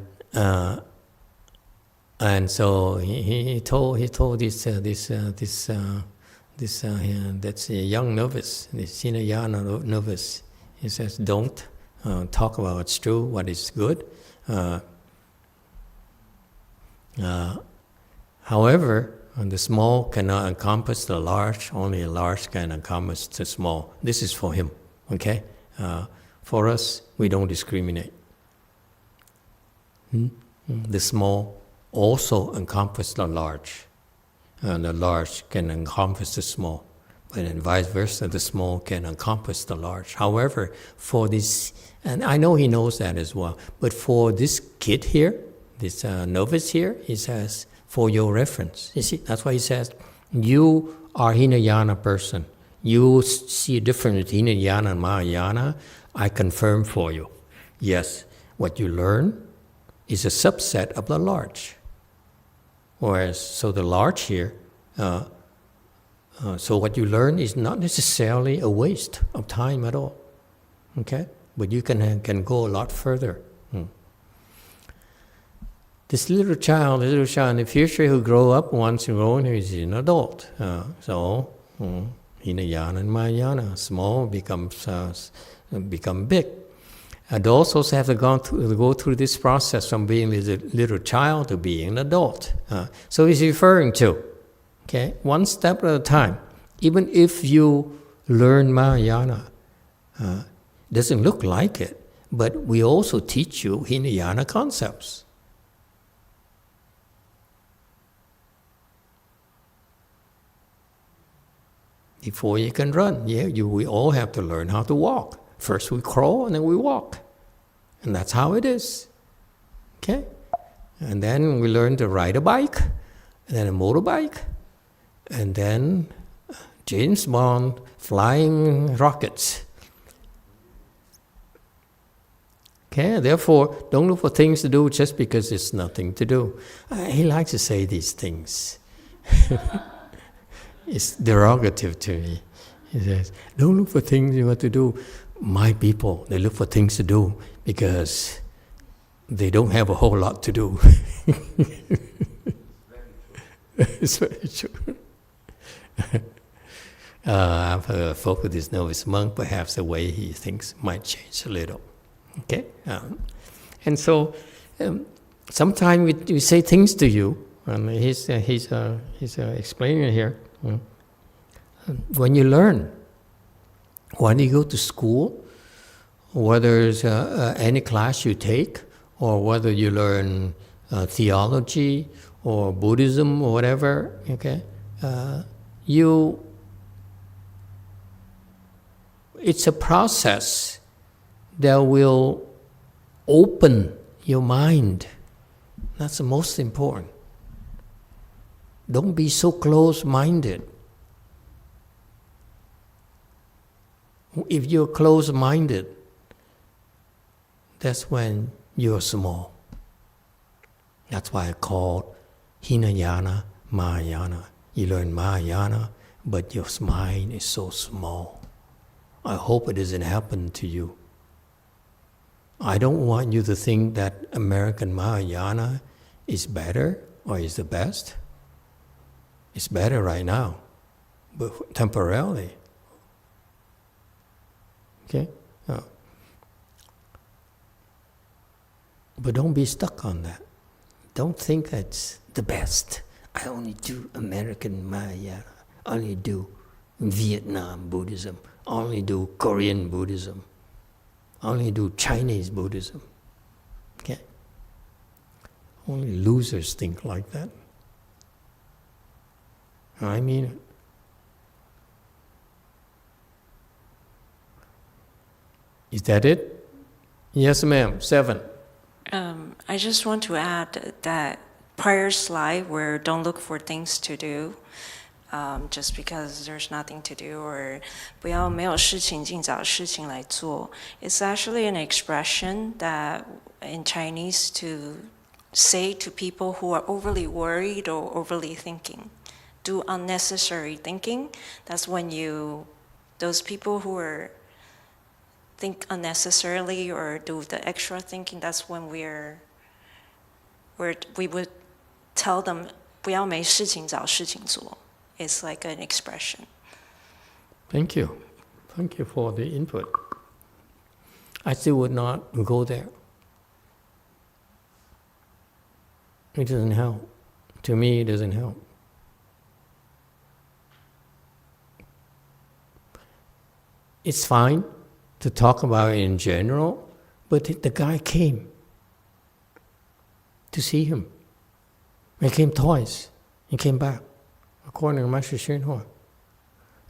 so he told this that's a young novice, this Hinayana novice. He says, don't talk about what's true, what is good. However, the small cannot encompass the large. Only a large can encompass the small. This is for him. Okay. For us, we don't discriminate. The small also encompass the large, and the large can encompass the small, and then vice versa, the small can encompass the large. However, for this, and I know he knows that as well, but for this kid here, this novice here, he says, for your reference. You see, that's why he says, you are Hinayana person. You see a difference between Hinayana and Mahayana. I confirm for you. Yes, what you learn is a subset of the large. Whereas, so the large here, so what you learn is not necessarily a waste of time at all. Okay? But you can go a lot further. This little child in the future who grow up, once grown, is an adult. So, Hinayana and Mahayana, small become big. Adults also have to go through this process from being a little child to being an adult. So he's referring to, okay, one step at a time. Even if you learn Mahayana, doesn't look like it, but we also teach you Hinayana concepts. Before you can run, we all have to learn how to walk. First we crawl and then we walk. And that's how it is. Okay? And then we learn to ride a bike, and then a motorbike, and then James Bond flying rockets. Okay? Therefore, don't look for things to do just because there's nothing to do. He likes to say these things. It's derogative to me. He says, don't look for things you want to do. My people, they look for things to do because they don't have a whole lot to do. It's very true. I've folk with this novice monk, perhaps the way he thinks might change a little. Okay? And so sometimes we say things to you, and he's explaining it here. When you learn, when you go to school, whether it's any class you take, or whether you learn theology or Buddhism or whatever, okay, it's a process that will open your mind. That's the most important. Don't be so close-minded. If you're close-minded, that's when you're small. That's why I call Hinayana Mahayana. You learn Mahayana, but your mind is so small. I hope it doesn't happen to you. I don't want you to think that American Mahayana is better or is the best. It's better right now, but temporarily. Okay? But don't be stuck on that. Don't think that's the best. I only do American Mahayana. I only do Vietnam Buddhism. I only do Korean Buddhism. I only do Chinese Buddhism. Okay? Only losers think like that. I mean it. Is that it? Yes, ma'am. 7. I just want to add that prior slide where don't look for things to do, just because there's nothing to do, or 不要没有事情尽找事情来做. It's actually an expression that in Chinese to say to people who are overly worried or overly thinking. Do unnecessary thinking. That's when those people who are think unnecessarily or do the extra thinking, that's when we would tell them 不要没事情找事情做. It's like an expression. Thank you. Thank you for the input. I still would not go there. It doesn't help. To me, it doesn't help. It's fine to talk about it in general, but the guy came to see him. He came twice. He came back, according to Master Shenhua.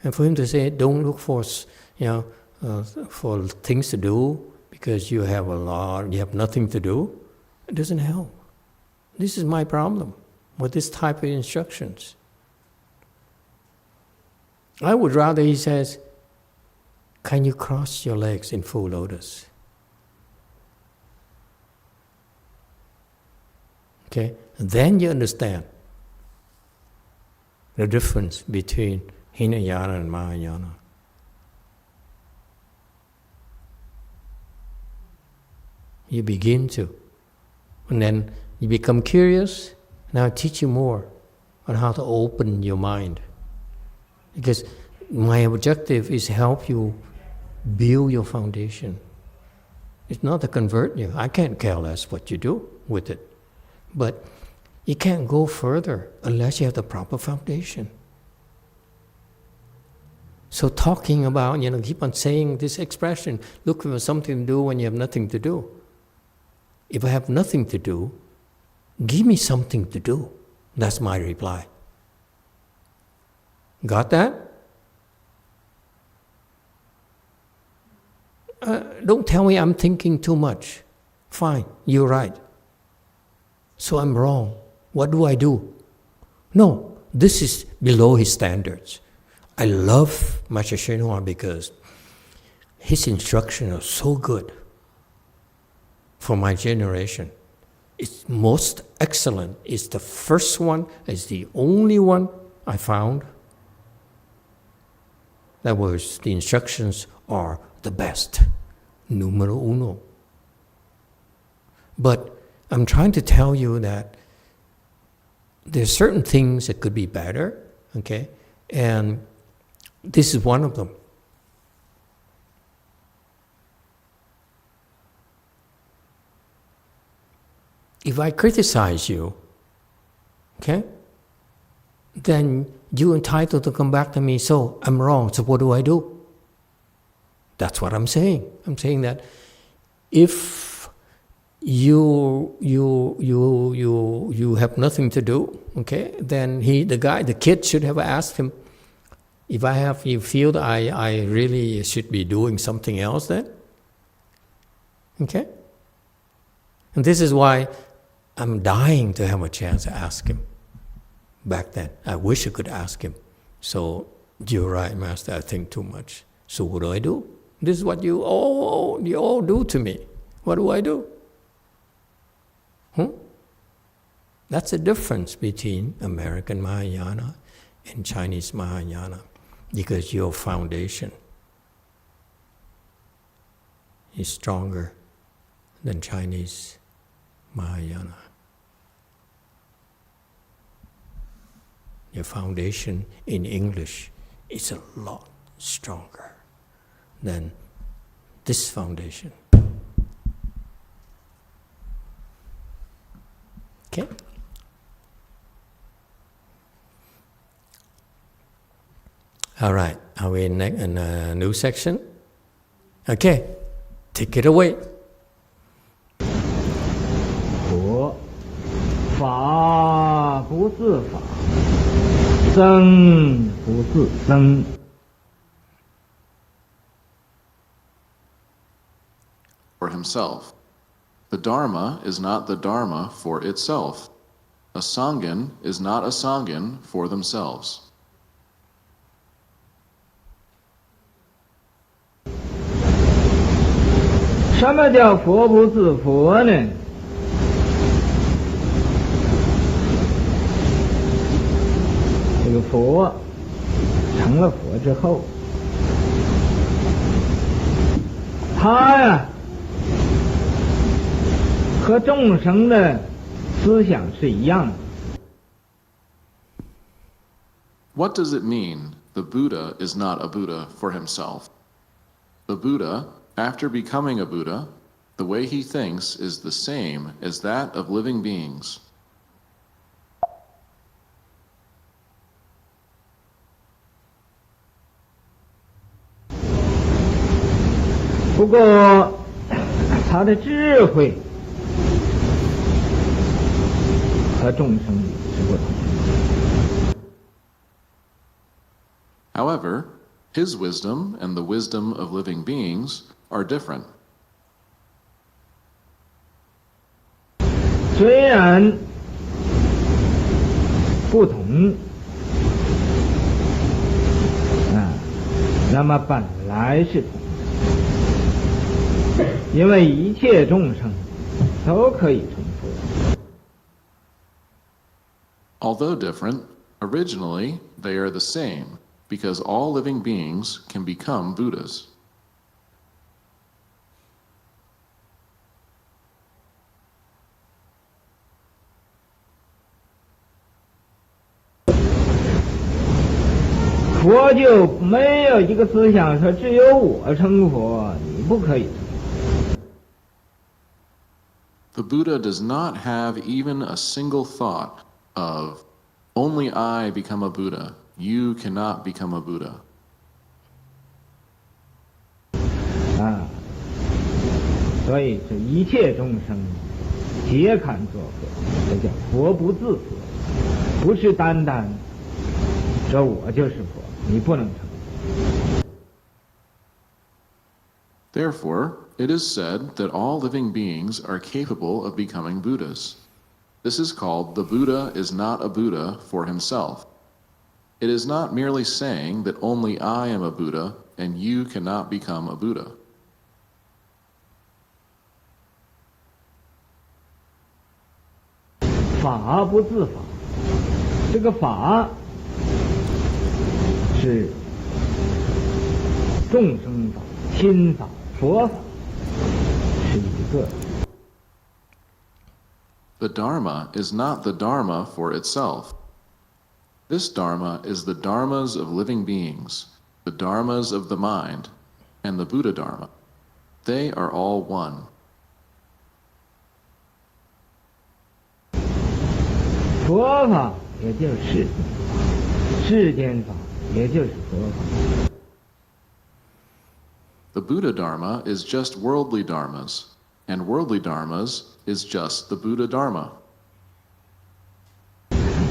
And for him to say, don't look for, for things to do because you have nothing to do, it doesn't help. This is my problem with this type of instructions. I would rather he says, can you cross your legs in full lotus? Okay, and then you understand the difference between Hinayana and Mahayana. You begin to, and then you become curious, and I'll teach you more on how to open your mind. Because my objective is to help you build your foundation. It's not to convert you. I can't care less what you do with it. But you can't go further unless you have the proper foundation. So talking about, keep on saying this expression, look for something to do when you have nothing to do. If I have nothing to do, give me something to do. That's my reply. Got that? Don't tell me I'm thinking too much. Fine, you're right. So I'm wrong. What do I do? No, this is below his standards. I love Master Shenhua because his instructions are so good for my generation. It's most excellent. It's the first one, it's the only one I found. That was, the instructions are the best. Numero uno. But I'm trying to tell you that there's certain things that could be better, okay? And this is one of them. If I criticize you, okay, then you're entitled to come back to me, so I'm wrong, so what do I do? That's what I'm saying. I'm saying that if you have nothing to do, okay, then the kid should have asked him, if you feel that I really should be doing something else then, okay? And this is why I'm dying to have a chance to ask him. back then. I wish I could ask him. So, you're right, Master, I think too much. So what do? This is what you all do to me. What do I do? That's the difference between American Mahayana and Chinese Mahayana, because your foundation is stronger than Chinese Mahayana. Your foundation in English is a lot stronger than this foundation. Okay? All right, are we in a new section? Okay, take it away. 佛法不是法，僧不是僧。 For himself. The Dharma is not the Dharma for itself. A Sangin is not a Sangin for themselves. 什么叫佛不是佛呢？这个佛成了佛之后，他呀和众生的思想是一样的。 What does it mean, the Buddha is not a Buddha for himself? The Buddha, after becoming a Buddha, the way he thinks is the same as that of living beings. 不过，他的智慧和众生是不同的。 However, his wisdom and the wisdom of living beings are different. 虽然不同，那么本来是同的，因为一切众生都可以成佛。 Although different, originally they are the same, because all living beings can become Buddhas. 佛就没有一个思想说只有我成佛，你不可以成。 The Buddha does not have even a single thought of, only I become a Buddha, you cannot become a Buddha. 所以是一切众生皆堪作佛，这叫佛不自佛，不是单单说我就是佛，你不能成。 Therefore, it is said that all living beings are capable of becoming Buddhas. This is called the Buddha is not a Buddha for himself. It is not merely saying that only I am a Buddha and you cannot become a Buddha. 法不自法，这个法是众生法、心法、佛法是一个。 The Dharma is not the Dharma for itself. This Dharma is the Dharmas of living beings, the Dharmas of the mind, and the Buddha Dharma. They are all one. 佛法也就是世间法，世间法也就是佛法。 The Buddha Dharma is just worldly dharmas, and worldly dharmas is just the Buddha Dharma.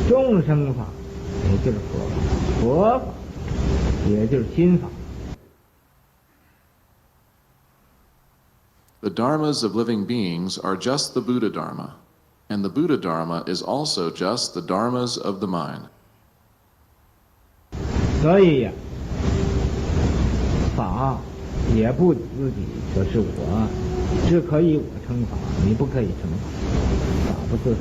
众生法也就是佛法，佛法也就是心法。 The dharmas of living beings are just the Buddha Dharma, And the Buddha Dharma is also just the dharmas of the mind. 所以呀，法也不自己说是我，只可以我成法，你不可以成法，法不自法。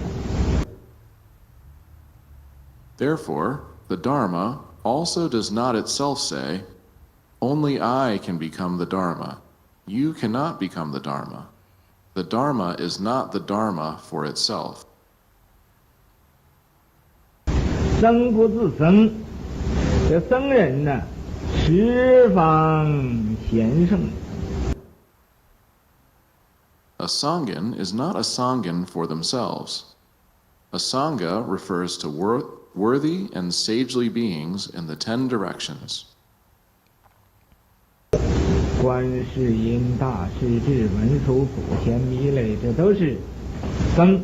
Therefore, the Dharma also does not itself say, only I can become the Dharma. You cannot become the Dharma. The Dharma is not the Dharma for itself. 僧不自僧，这僧人呢，十方贤圣。A Sangin is not a Sangin for themselves. A Sangha refers to worthy and sagely beings in the 10 directions. 观世音、大势至、文殊、普贤、弥勒，这都是僧，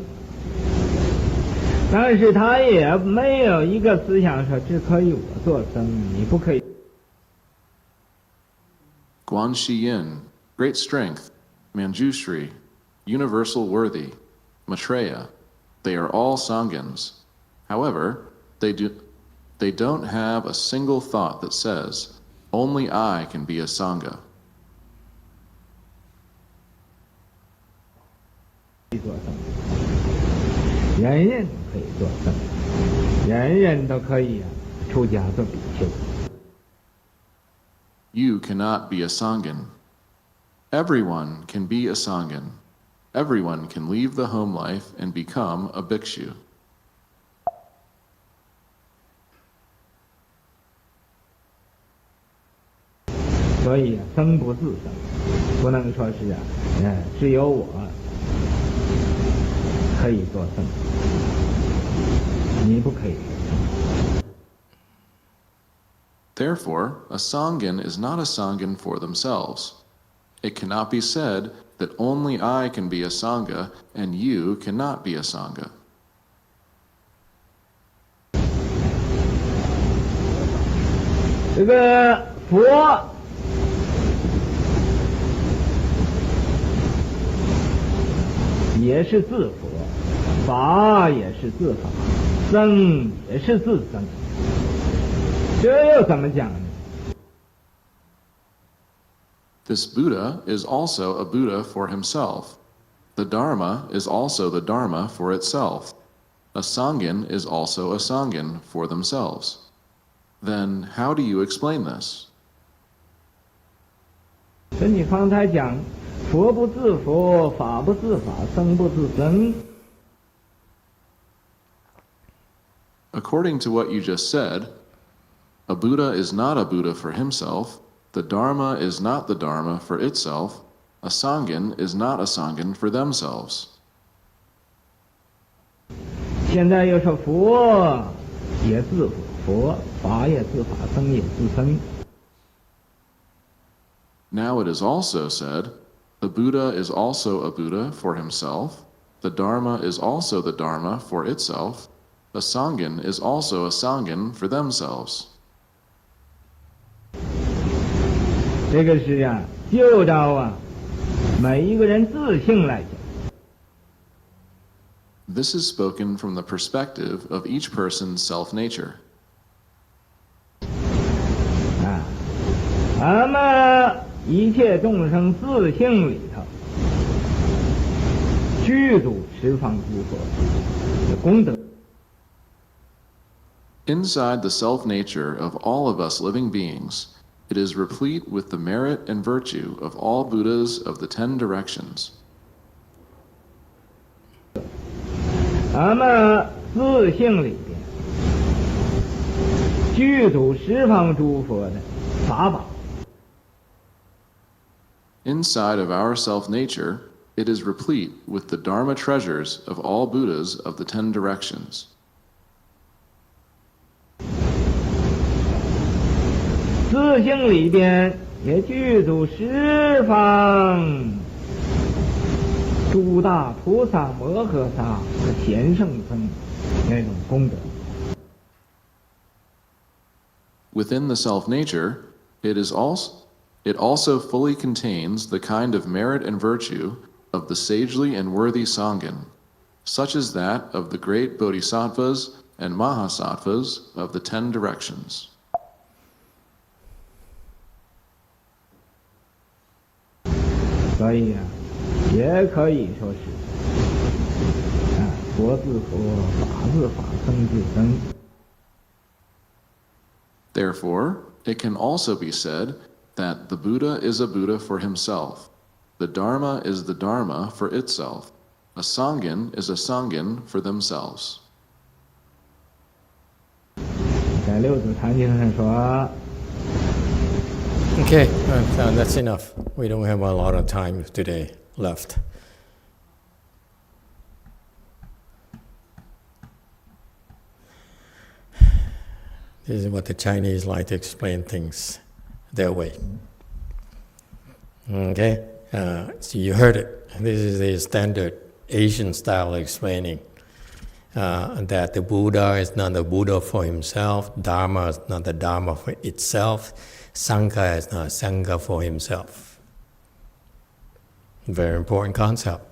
但是他也没有一个思想说只可以我做僧，你不可以。Guan Shiyin, great strength, Manjushri, universal worthy, Maitreya, they are all Sangins. However, they don't have a single thought that says, only I can be a Sangha. 做僧，人人都可以做僧，人人都可以出家做比丘。You cannot be a Sangin. Everyone can be a Sangin. Everyone can leave the home life and become a bhikshu. 所以僧不自僧，不能说是只有我可以做僧，你不可以做僧。Therefore, a Sangin is not a Sangin for themselves. It cannot be said that only I can be a Sangha and you cannot be a Sangha. 这个佛也是自佛，法也是自法，僧也是自僧，这又怎么讲呢？ This Buddha is also a Buddha for himself. The Dharma is also the Dharma for itself. A Sangin is also a Sangin for themselves. Then how do you explain this? 所以你方才讲，佛不自佛，法不自法，僧不自僧。 According to what you just said, a Buddha is not a Buddha for himself. The Dharma is not the Dharma for itself. A Sangin is not a Sangin for themselves. 现在又说佛也自佛，法也自法，僧也自僧。 Now it is also said, the Buddha is also a Buddha for himself. The Dharma is also the Dharma for itself. A Sangin is also a Sangin for themselves. 这个是就照每一个人自性来讲。 This is spoken from the perspective of each person's self-nature. 咱们一切众生自性里头，具足十方诸佛的功德。 Inside the self-nature of all of us living beings, it is replete with the merit and virtue of all Buddhas of the 10 directions. 咱们自性里边，具足十方诸佛的法宝。 Inside of our self-nature, it is replete with the Dharma treasures of all Buddhas of the 10 directions. 自性里边也具足十方诸大菩萨摩诃萨和贤圣僧那种功德。 Within the self-nature, it also fully contains the kind of merit and virtue of the sagely and worthy Sangin. such as that of the great bodhisattvas and mahasattvas of the 10 directions. 所以啊，也可以说是佛自佛，法自法，僧自僧。Therefore, it can also be said that the Buddha is a Buddha for himself, the Dharma is the Dharma for itself, a Sangin is a Sangin for themselves. 在六祖坛经上说。 Okay, that's enough. We don't have a lot of time today left. This is what the Chinese like to explain things their way. Okay, so you heard it. This is the standard Asian style of explaining that the Buddha is not the Buddha for himself, Dharma is not the Dharma for itself, Sangha is not Sangha for himself. Very important concept.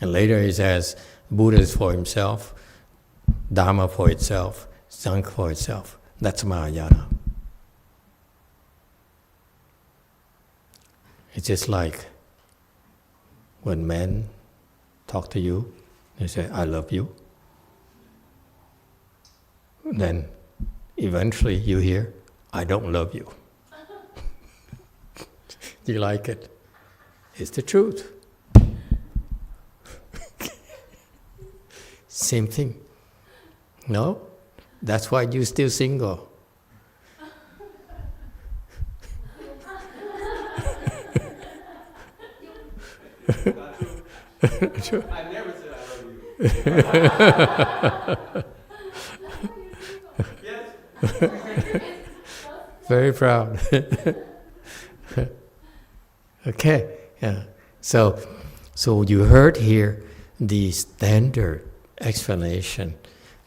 And later he says, Buddha is for himself, Dharma for itself, Sangha for itself. That's Mahayana. It's just like when men talk to you, they say, I love you. Then eventually you hear, I don't love you. Do you like it? It's the truth. Same thing. No? That's why you're still single. I never said I love you. Yes. Very proud. Okay, yeah. So you heard here the standard explanation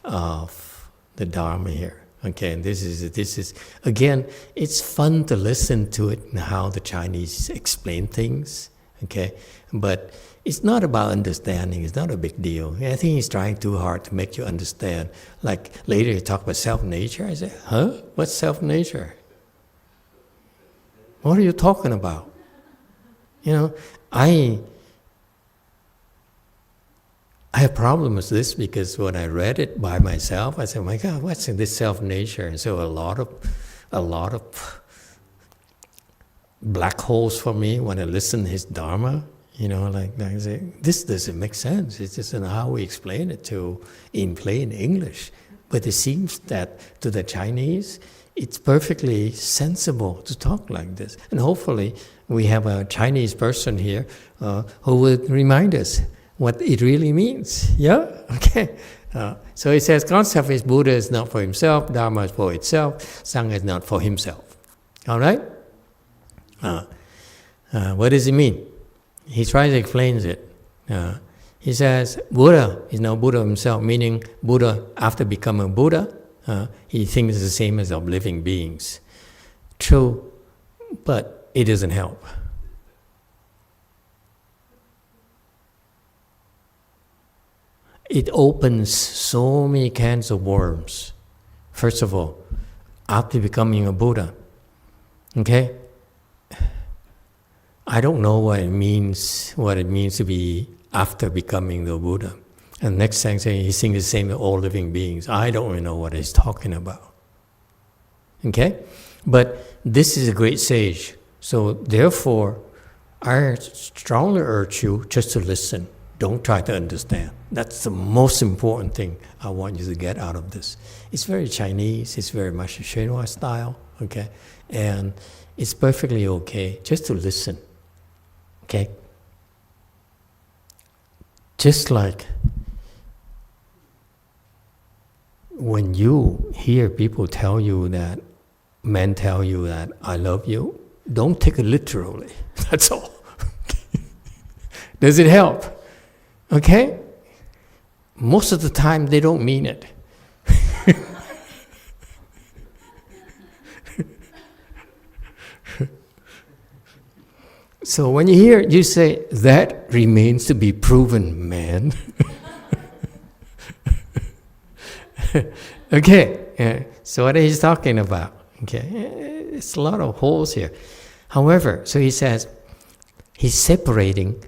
of the Dharma here. Okay, and this is again, it's fun to listen to it and how the Chinese explain things. Okay, but it's not about understanding. It's not a big deal. I think he's trying too hard to make you understand. Like later he talked about self-nature. I said, huh? What's self-nature? What are you talking about? You know, I have a problem with this because when I read it by myself, I said, my God, what's in this self-nature? And so a lot of black holes for me when I listen to his Dharma. You know, like I say, this doesn't make sense. It's just how we explain it in plain English. But it seems that to the Chinese, it's perfectly sensible to talk like this. And hopefully we have a Chinese person here who will remind us what it really means. Yeah? Okay. So it says, concept is Buddha is not for himself, Dharma is for itself, Sangha is not for himself. All right? What does it mean? He tries to explain it. He says, Buddha is not Buddha himself, meaning Buddha, after becoming Buddha, he thinks the same as of living beings. True, but it doesn't help. It opens so many cans of worms. First of all, after becoming a Buddha, okay? I don't know what it means to be after becoming the Buddha. And next thing saying he thinks the same as all living beings. I don't really know what he's talking about. Okay? But this is a great sage. So therefore, I strongly urge you just to listen. Don't try to understand. That's the most important thing I want you to get out of this. It's very Chinese, it's very much a Shenhua style, okay? And it's perfectly okay just to listen, okay? Just like when you hear people tell you that, men tell you that, I love you, don't take it literally, that's all. Does it help? Okay? Most of the time they don't mean it. So when you hear, you say, that remains to be proven, man. Okay, so what he's talking about, okay, it's a lot of holes here. However, so he says, he's separating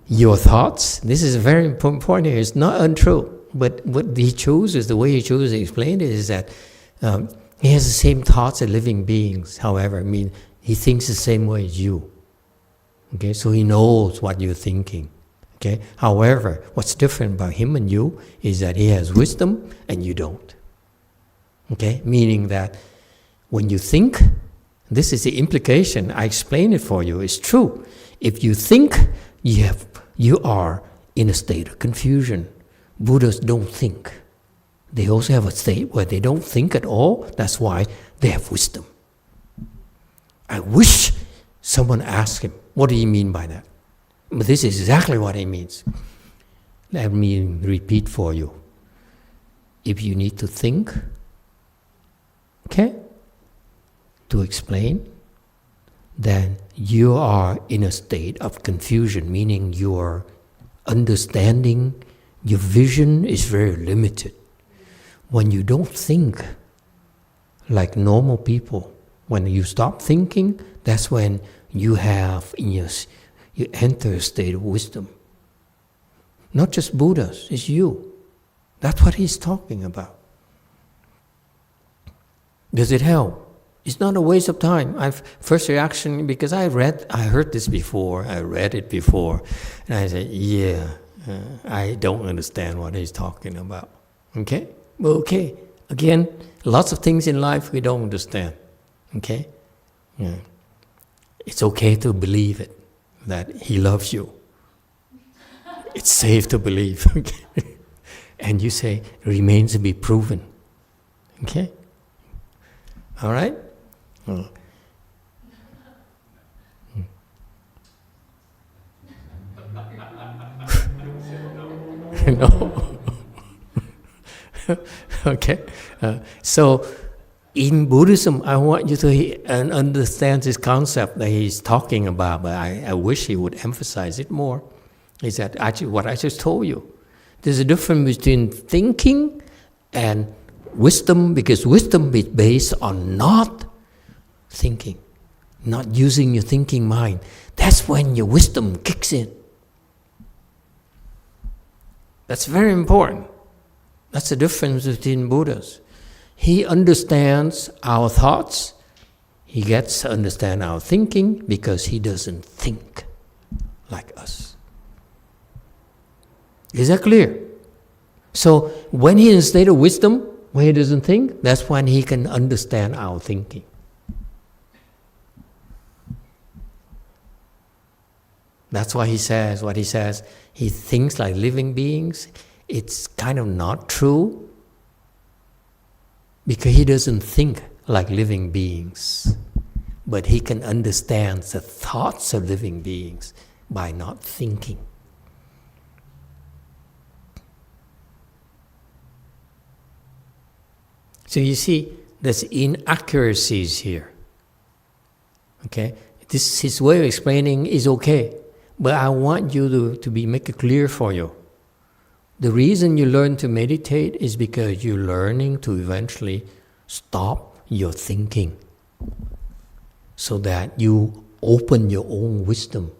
your thoughts. This is a very important point here. It's not untrue, but what he chooses, the way he chooses to explain it is that he has the same thoughts as living beings. However, I mean, he thinks the same way as you. Okay, so he knows what you're thinking. Okay, however, what's different about him and you is that he has wisdom and you don't. Okay, meaning that when you think, this is the implication, I explain it for you, it's true. If you think, you are in a state of confusion. Buddhas don't think. They also have a state where they don't think at all. That's why they have wisdom. I wish someone asked him, what do you mean by that? But this is exactly what he means. Let me repeat for you. If you need to think, okay, to explain, then you are in a state of confusion, meaning your understanding, your vision is very limited. When you don't think like normal people, when you stop thinking, that's when you have you enter a state of wisdom. Not just Buddhas, it's you. That's what he's talking about. Does it help? It's not a waste of time. First reaction, because I heard this before, I read it before, and I said, yeah, I don't understand what he's talking about. Okay? Well, okay. Again, lots of things in life we don't understand. Okay? Yeah. It's okay to believe it, that he loves you. It's safe to believe. Okay? And you say, remains to be proven. Okay? All right? Oh. No. Okay. So in Buddhism, I want you to understand this concept that he's talking about, but I wish he would emphasize it more. Is that actually what I just told you? There's a difference between thinking and wisdom, because wisdom is based on not thinking, not using your thinking mind. That's when your wisdom kicks in. That's very important. That's the difference between Buddhas. He understands our thoughts. He gets to understand our thinking because he doesn't think like us. Is that clear? So when he is in a state of wisdom, when he doesn't think, that's when he can understand our thinking. That's why he says what he says. He thinks like living beings. It's kind of not true because he doesn't think like living beings. But he can understand the thoughts of living beings by not thinking. So you see, there's inaccuracies here. Okay? His way of explaining is okay. But I want you to make it clear for you. The reason you learn to meditate is because you're learning to eventually stop your thinking so that you open your own wisdom.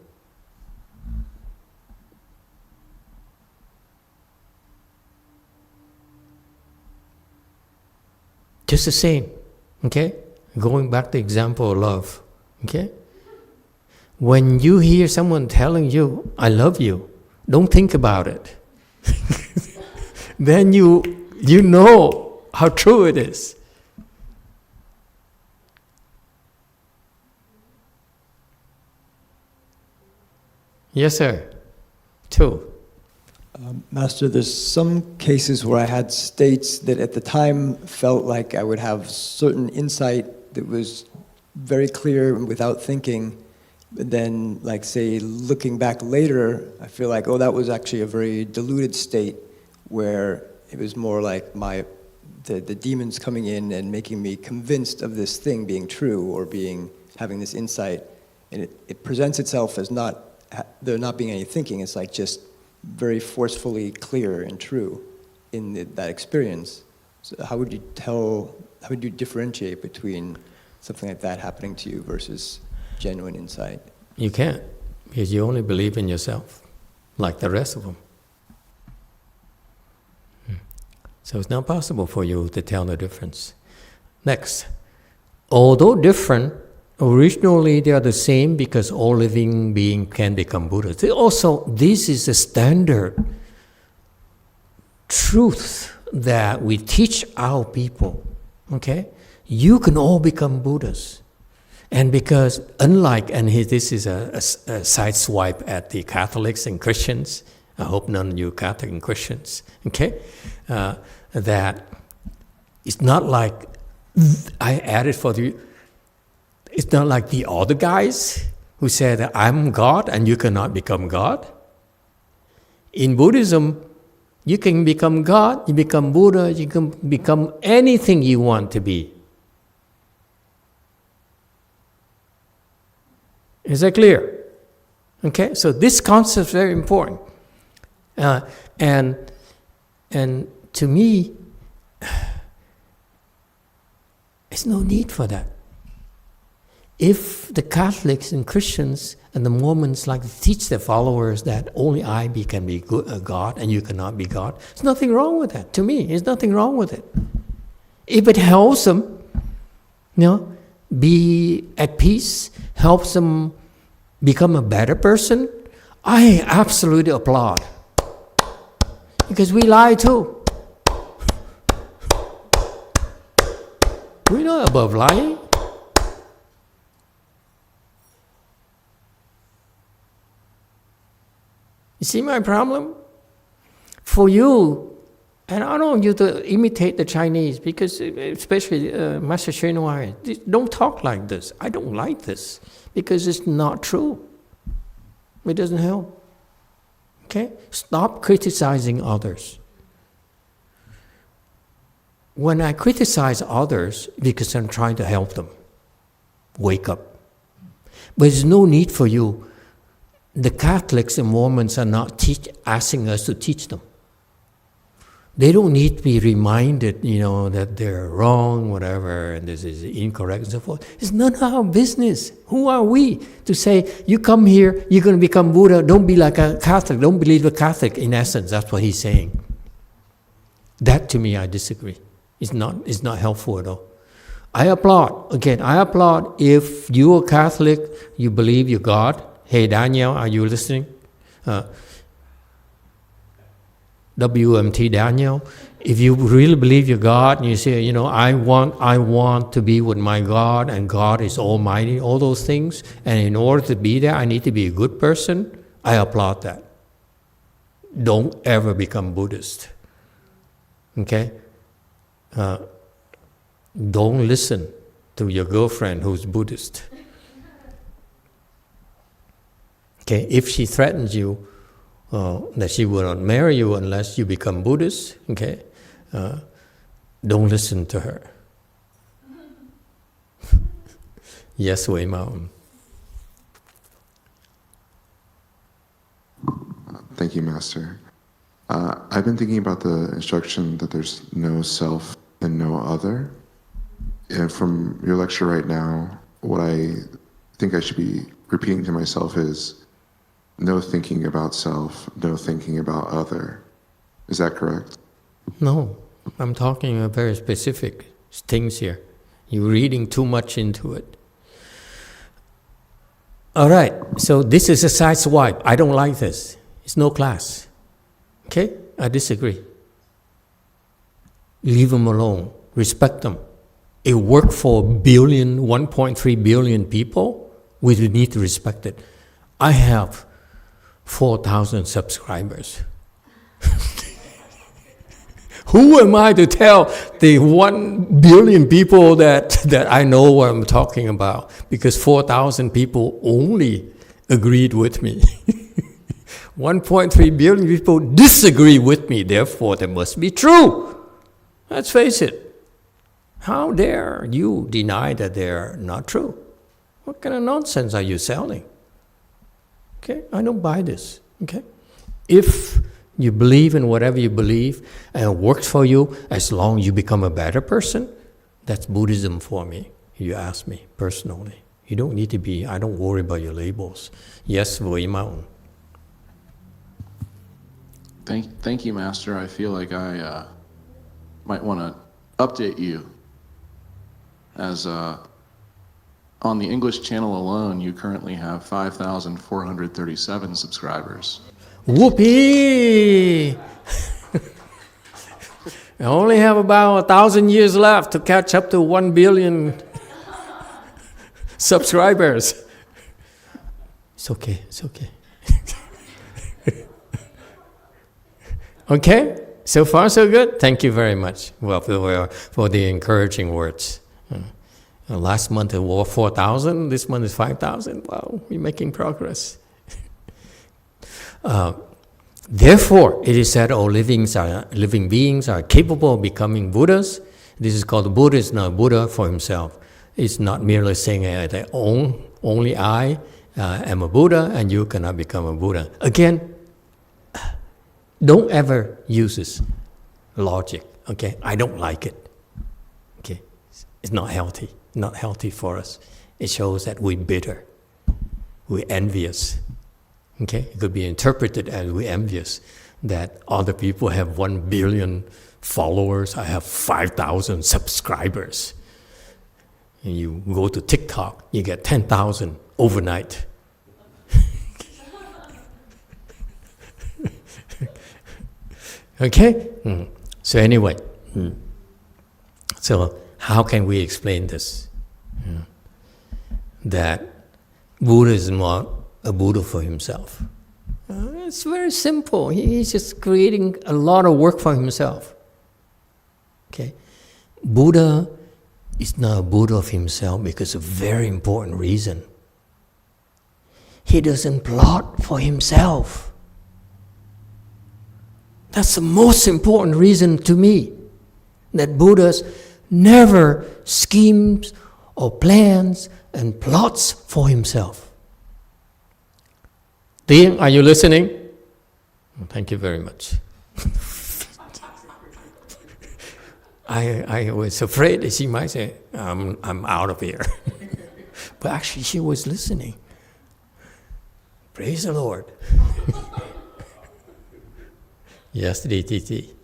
Just the same, okay? Going back to the example of love, okay? When you hear someone telling you, I love you, don't think about it. Then you know how true it is. Yes, sir. Two. Master, there's some cases where I had states that at the time felt like I would have certain insight that was very clear without thinking. But then, like, say, looking back later, I feel like, oh, that was actually a very diluted state where it was more like the demons coming in and making me convinced of this thing being true or having this insight. And it presents itself as there not being any thinking. It's like just very forcefully clear and true in that experience. So how would you differentiate between something like that happening to you versus genuine insight? You can't, because you only believe in yourself, like the rest of them. So it's not possible for you to tell the difference. Next, although different, originally they are the same because all living beings can become Buddhas. Also, this is a standard truth that we teach our people. Okay? You can all become Buddhas. And because unlike, and this is a side swipe at the Catholics and Christians, I hope none of you Catholic and Christians, okay? That it's not like, I added for you, it's not like the other guys who said that I'm God and you cannot become God. In Buddhism, you can become God, you become Buddha, you can become anything you want to be. Is that clear? Okay, so this concept is very important. And to me, there's no need for that. If the Catholics and Christians and the Mormons like to teach their followers that only can be God and you cannot be God, there's nothing wrong with that. To me, there's nothing wrong with it. If it helps them, be at peace, helps them become a better person, I absolutely applaud. Because we lie too. We're not above lying. You see my problem? For you, and I don't want you to imitate the Chinese, because especially Master Shenhua, don't talk like this. I don't like this, because it's not true. It doesn't help. Okay? Stop criticizing others. When I criticize others, because I'm trying to help them, wake up. But there's no need for you. The Catholics and Mormons are not asking us to teach them. They don't need to be reminded, that they're wrong, whatever, and this is incorrect and so forth. It's none of our business. Who are we to say, you come here, you're going to become Buddha, don't be like a Catholic, don't believe a Catholic, in essence. That's what he's saying. That, to me, I disagree. It's not helpful at all. I applaud. Again, I applaud if you're a Catholic, you believe you're God. Hey, Daniel, are you listening? WMT Daniel, if you really believe you're God and you say, I want to be with my God and God is almighty, all those things, and in order to be there, I need to be a good person, I applaud that. Don't ever become Buddhist. Okay? Don't listen to your girlfriend who's Buddhist. Okay? If she threatens you, that she will not marry you unless you become Buddhist, okay? Don't listen to her. Yes, Wei Mao. Thank you, Master. I've been thinking about the instruction that there's no self and no other. And from your lecture right now, what I think I should be repeating to myself is no thinking about self, no thinking about other. Is that correct? No, I'm talking about very specific things here. You're reading too much into it. All right, so this is a side swipe. I don't like this. It's no class. Okay? I disagree. Leave them alone. Respect them. It worked for 1.3 billion people. We need to respect it. I have 4,000 subscribers. Who am I to tell the 1 billion people that I know what I'm talking about? Because 4,000 people only agreed with me. 1.3 billion people disagree with me, therefore they must be true. Let's face it. How dare you deny that they're not true? What kind of nonsense are you selling? Okay, I don't buy this. Okay, if you believe in whatever you believe and it works for you, as long as you become a better person, that's Buddhism for me. You ask me personally. You don't need to be, I don't worry about your labels. Yes, với mong. Thank you, Master. I feel like I might want to update you. As on the English channel alone, you currently have 5,437 subscribers. Whoopee! I only have about 1,000 years left to catch up to 1 billion subscribers. It's okay, it's okay. Okay, so far so good. Thank you very much for the encouraging words. Last month it was 4,000, this month is 5,000. Wow, we're making progress. Therefore, it is said all living beings are capable of becoming Buddhas. This is called Buddha is not Buddha for himself. It's not merely saying that only I am a Buddha and you cannot become a Buddha. Again, don't ever use this logic. Okay, I don't like it. Okay, it's not healthy. Not healthy for us. It shows that we're bitter, we're envious. Okay, it could be interpreted as we're envious that other people have 1 billion followers. I have 5,000 subscribers. And you go to TikTok, you get 10,000 overnight. Okay? So anyway, so how can we explain this? That Buddha is not a Buddha for himself. It's very simple. He's just creating a lot of work for himself. Okay? Buddha is not a Buddha of himself because of a very important reason. He doesn't plot for himself. That's the most important reason to me, that Buddhas never schemes or plans and plots for himself. Dean, are you listening? Thank you very much. I was afraid that she might say, I'm out of here. But actually she was listening. Praise the Lord. Yes, DTT.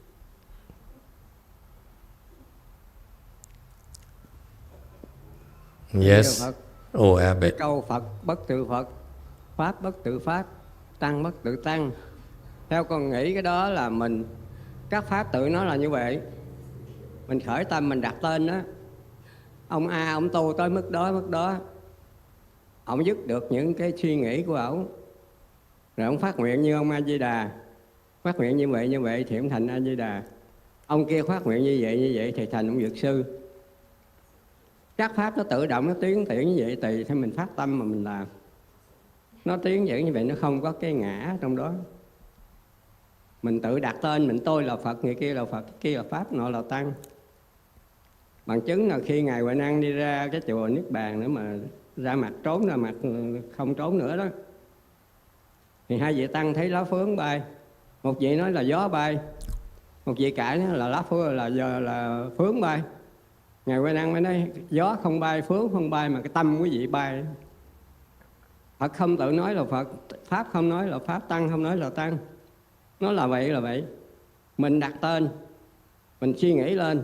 Yes. Oh, Abbott. Câu Phật bất tự Phật, Pháp bất tự Pháp, Tăng bất tự Tăng. Theo con nghĩ cái đó là mình, các Pháp tự nó là như vậy. Mình khởi tâm, mình đặt tên đó. Ông A, ông tu tới mức đó. Ông dứt được những cái suy nghĩ của ông. Rồi ông phát nguyện như ông A-di-đà. Phát nguyện như vậy thì ông thành A-di-đà. Ông kia phát nguyện như vậy thì thành ông Dược sư. Các Pháp nó tự động, nó tiến triển như vậy tùy theo mình phát tâm mà mình làm. Nó tiến triển như vậy, nó không có cái ngã trong đó. Mình tự đặt tên, mình tôi là Phật, người kia là Phật, cái kia là Pháp, nọ là Tăng. Bằng chứng là khi Ngài Huệ Năng đi ra cái chùa Niết Bàn nữa mà ra mặt trốn, ra mặt không trốn nữa đó. Thì hai vị Tăng thấy lá phướng bay. Một vị nói là gió bay, một vị cãi là lá phướng, là phướng bay. Ngài Huệ Năng mới nói gió không bay, phướng không bay, mà cái tâm quý vị bay. Phật không tự nói là Phật, Pháp không nói là Pháp, Tăng không nói là Tăng. Nó là vậy. Mình đặt tên, mình suy nghĩ lên.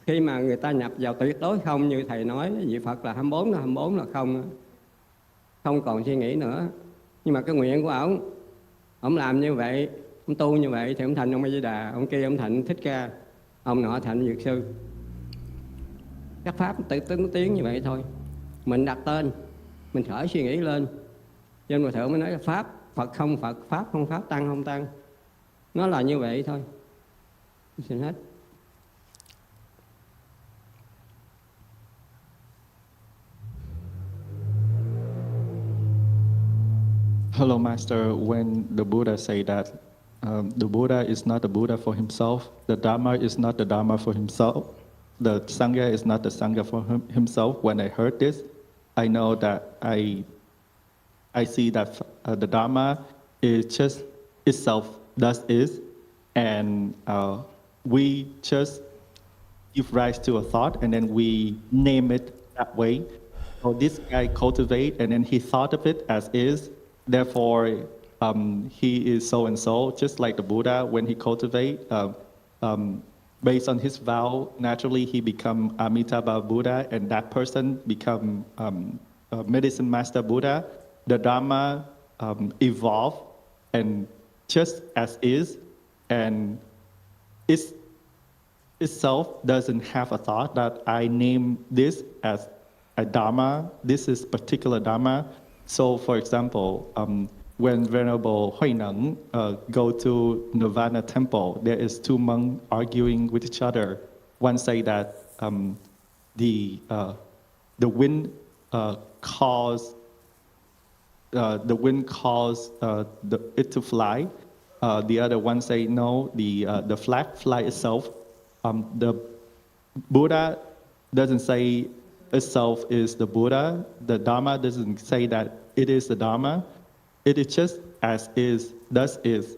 Khi mà người ta nhập vào tuyệt đối không như Thầy nói, vị Phật là 24 là không. Không còn suy nghĩ nữa. Nhưng mà cái nguyện của ông làm như vậy, ông tu như vậy thì ông thành ông A-di-đà, ông kia ông thành Thích Ca, ông nọ thành Dược sư. Các Pháp tự tiến như vậy thôi. Mình đặt tên, mình khởi suy nghĩ lên. Cho nên Hòa Thượng mới nói là Pháp, Phật không Phật, Pháp không Pháp, Tăng không Tăng. Nó là như vậy thôi. Xin hết. Hello, Master. When the Buddha say that the Buddha is not the Buddha for himself, the Dharma is not the Dharma for himself, the Sangha is not the Sangha for himself, when I heard this, I know that I see that the Dharma is just itself, thus is, and we just give rise to a thought, and then we name it that way. So this guy cultivate, and then he thought of it as is. Therefore, he is so and so. Just like the Buddha, when he cultivate, based on his vow, naturally he become Amitabha Buddha, and that person become medicine master Buddha. The Dharma evolve, and just as is, and itself doesn't have a thought that I name this as a Dharma, this is particular Dharma. So for example, when Venerable Huineng go to Nirvana temple, there is two monks arguing with each other. One say that the wind caused it to fly. The other one say no, the flag fly itself. The Buddha doesn't say itself is the Buddha. The Dharma doesn't say that it is the Dharma. It is just as is, thus is.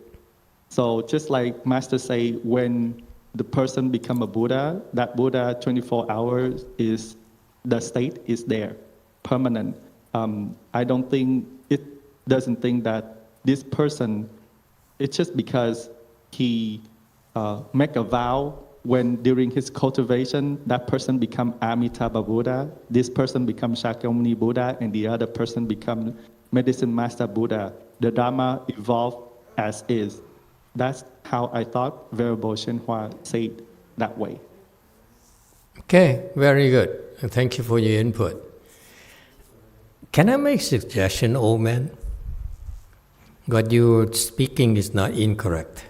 So just like Master say, when the person become a Buddha, that Buddha 24 hours is, the state is there, permanent. I don't think, it doesn't think that this person, it's just because he make a vow when during his cultivation, that person become Amitabha Buddha, this person becomes Shakyamuni Buddha, and the other person become Medicine Master Buddha. The Dharma evolved as is. That's how I thought Venerable Shenhua said that way. Okay, very good. And thank you for your input. Can I make a suggestion, old man? What you're speaking is not incorrect,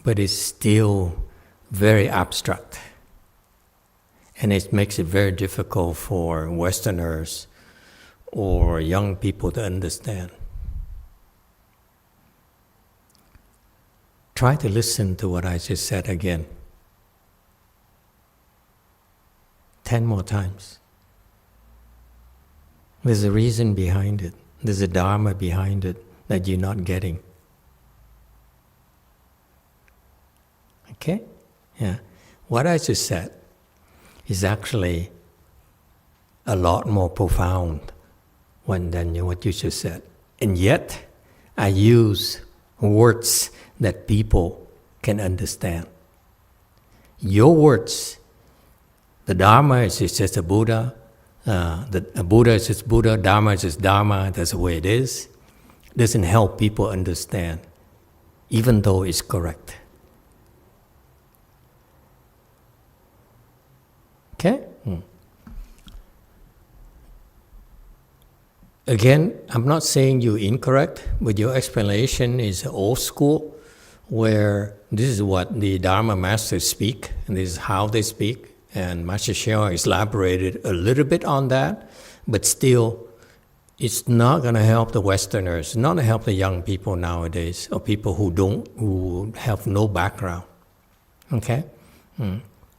but it's still very abstract. And it makes it very difficult for Westerners or young people to understand. Try to listen to what I just said again. 10 more times. There's a reason behind it. There's a Dharma behind it that you're not getting. Okay? Yeah. What I just said is actually a lot more profound than what you just said. And yet, I use words that people can understand. Your words, the Dharma is just a Buddha, a Buddha is just Buddha, Dharma is just Dharma, that's the way it is, doesn't help people understand, even though it's correct. Okay? Again, I'm not saying you're incorrect, but your explanation is old school, where this is what the Dharma masters speak, and this is how they speak, and Master Hsiao has elaborated a little bit on that, but still, it's not going to help the Westerners, not going to help the young people nowadays, or people who have no background. Okay?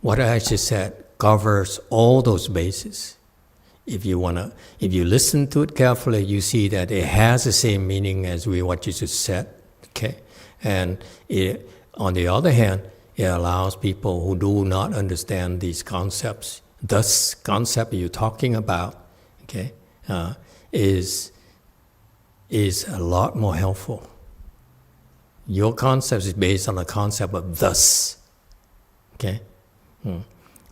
What I just said covers all those bases. If you listen to it carefully, you see that it has the same meaning as what you just said. Okay, and on the other hand, it allows people who do not understand these concepts. This concept you're talking about, okay, is a lot more helpful. Your concept is based on the concept of thus. Okay.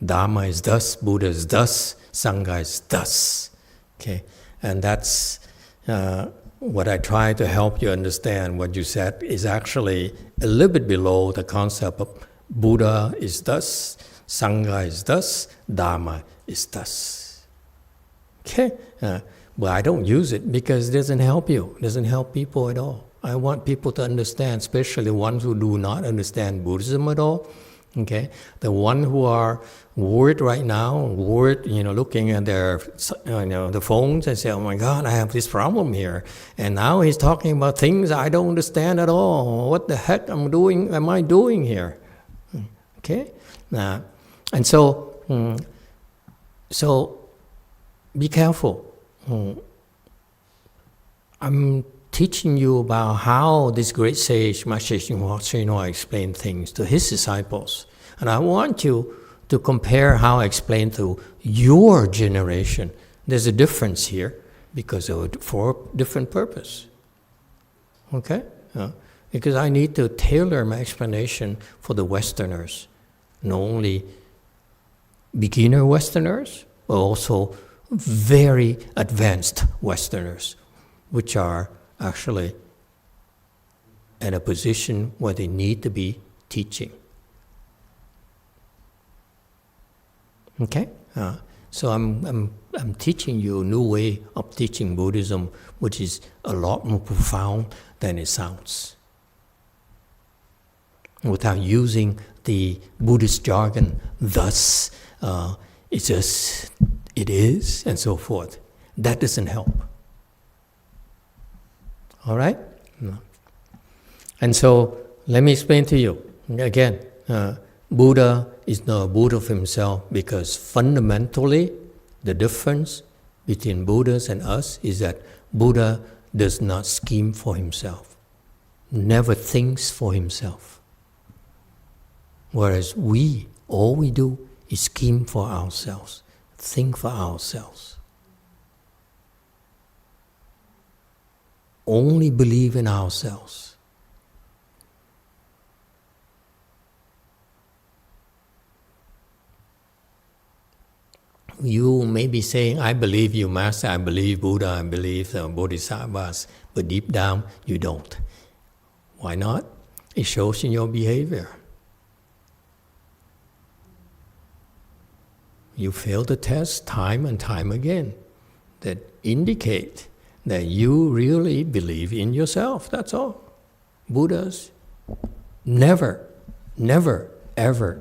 Dharma is thus, Buddha is thus, Sangha is thus. Okay, and that's what I try to help you understand. What you said is actually a little bit below the concept of Buddha is thus, Sangha is thus, Dharma is thus. Okay, but I don't use it because it doesn't help you. It doesn't help people at all. I want people to understand, especially ones who do not understand Buddhism at all. Okay, the one who are worried right now, looking at their, the phones and say, "Oh my God, I have this problem here," and now he's talking about things I don't understand at all. What the heck am I doing here? Okay, and so be careful. I'm teaching you about how this great sage, Master Yong explained things to his disciples. And I want you to compare how I explain to your generation. There's a difference here because for different purpose. Okay? Because I need to tailor my explanation for the Westerners. Not only beginner Westerners, but also very advanced Westerners, which are actually at a position where they need to be teaching. Okay? So I'm teaching you a new way of teaching Buddhism, which is a lot more profound than it sounds. Without using the Buddhist jargon, thus, it's just, it is, and so forth. That doesn't help. All right? No. And so, let me explain to you. Again, Buddha is not a Buddha of himself because fundamentally, the difference between Buddhas and us is that Buddha does not scheme for himself, never thinks for himself. Whereas all we do is scheme for ourselves, think for ourselves. Only believe in ourselves. You may be saying, I believe you, Master, I believe Buddha, I believe the Bodhisattvas, but deep down you don't. Why not? It shows in your behavior. You fail the test time and time again that indicate that you really believe in yourself, that's all. Buddhas never, ever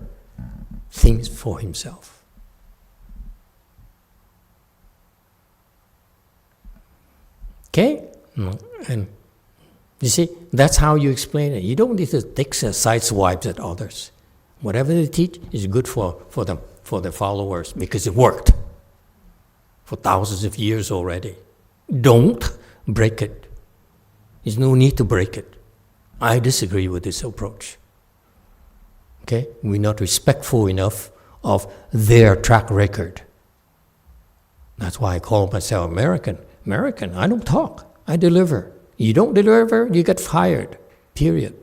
thinks for himself. Okay? And you see, that's how you explain it. You don't need to take side swipes at others. Whatever they teach is good for them, for the followers, because it worked for thousands of years already. Don't break it. There's no need to break it. I disagree with this approach. Okay? We're not respectful enough of their track record. That's why I call myself American. American, I don't talk, I deliver. You don't deliver, you get fired. Period.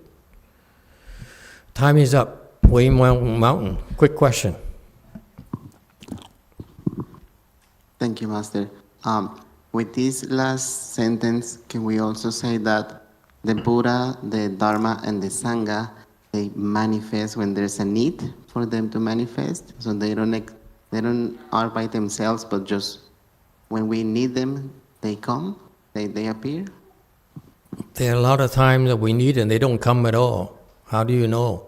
Time is up. Wayne Mountain, quick question. Thank you, Master. With this last sentence, can we also say that the Buddha, the Dharma, and the Sangha, they manifest when there's a need for them to manifest? So they don't are by themselves, but just when we need them, they come, they appear? There are a lot of times that we need and they don't come at all. How do you know?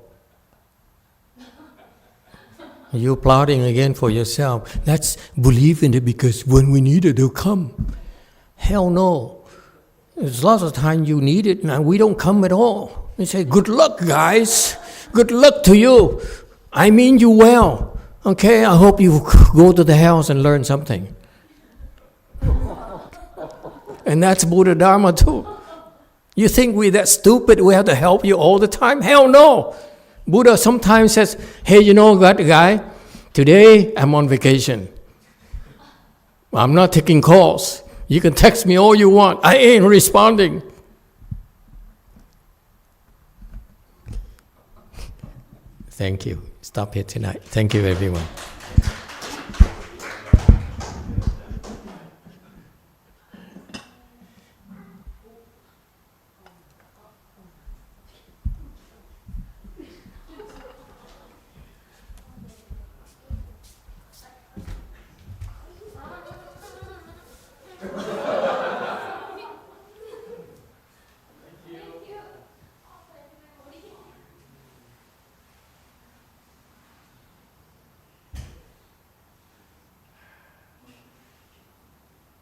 You're plotting again for yourself. Let's believe in it because when we need it, they'll come. Hell no. There's lots of times you need it and we don't come at all. We say, good luck, guys. Good luck to you. I mean you well. Okay, I hope you go to the house and learn something. And that's Buddha Dharma too. You think we're that stupid, we have to help you all the time? Hell no. Buddha sometimes says, hey, you know what, guy? Today I'm on vacation. I'm not taking calls. You can text me all you want. I ain't responding. Thank you. Stop here tonight. Thank you, everyone.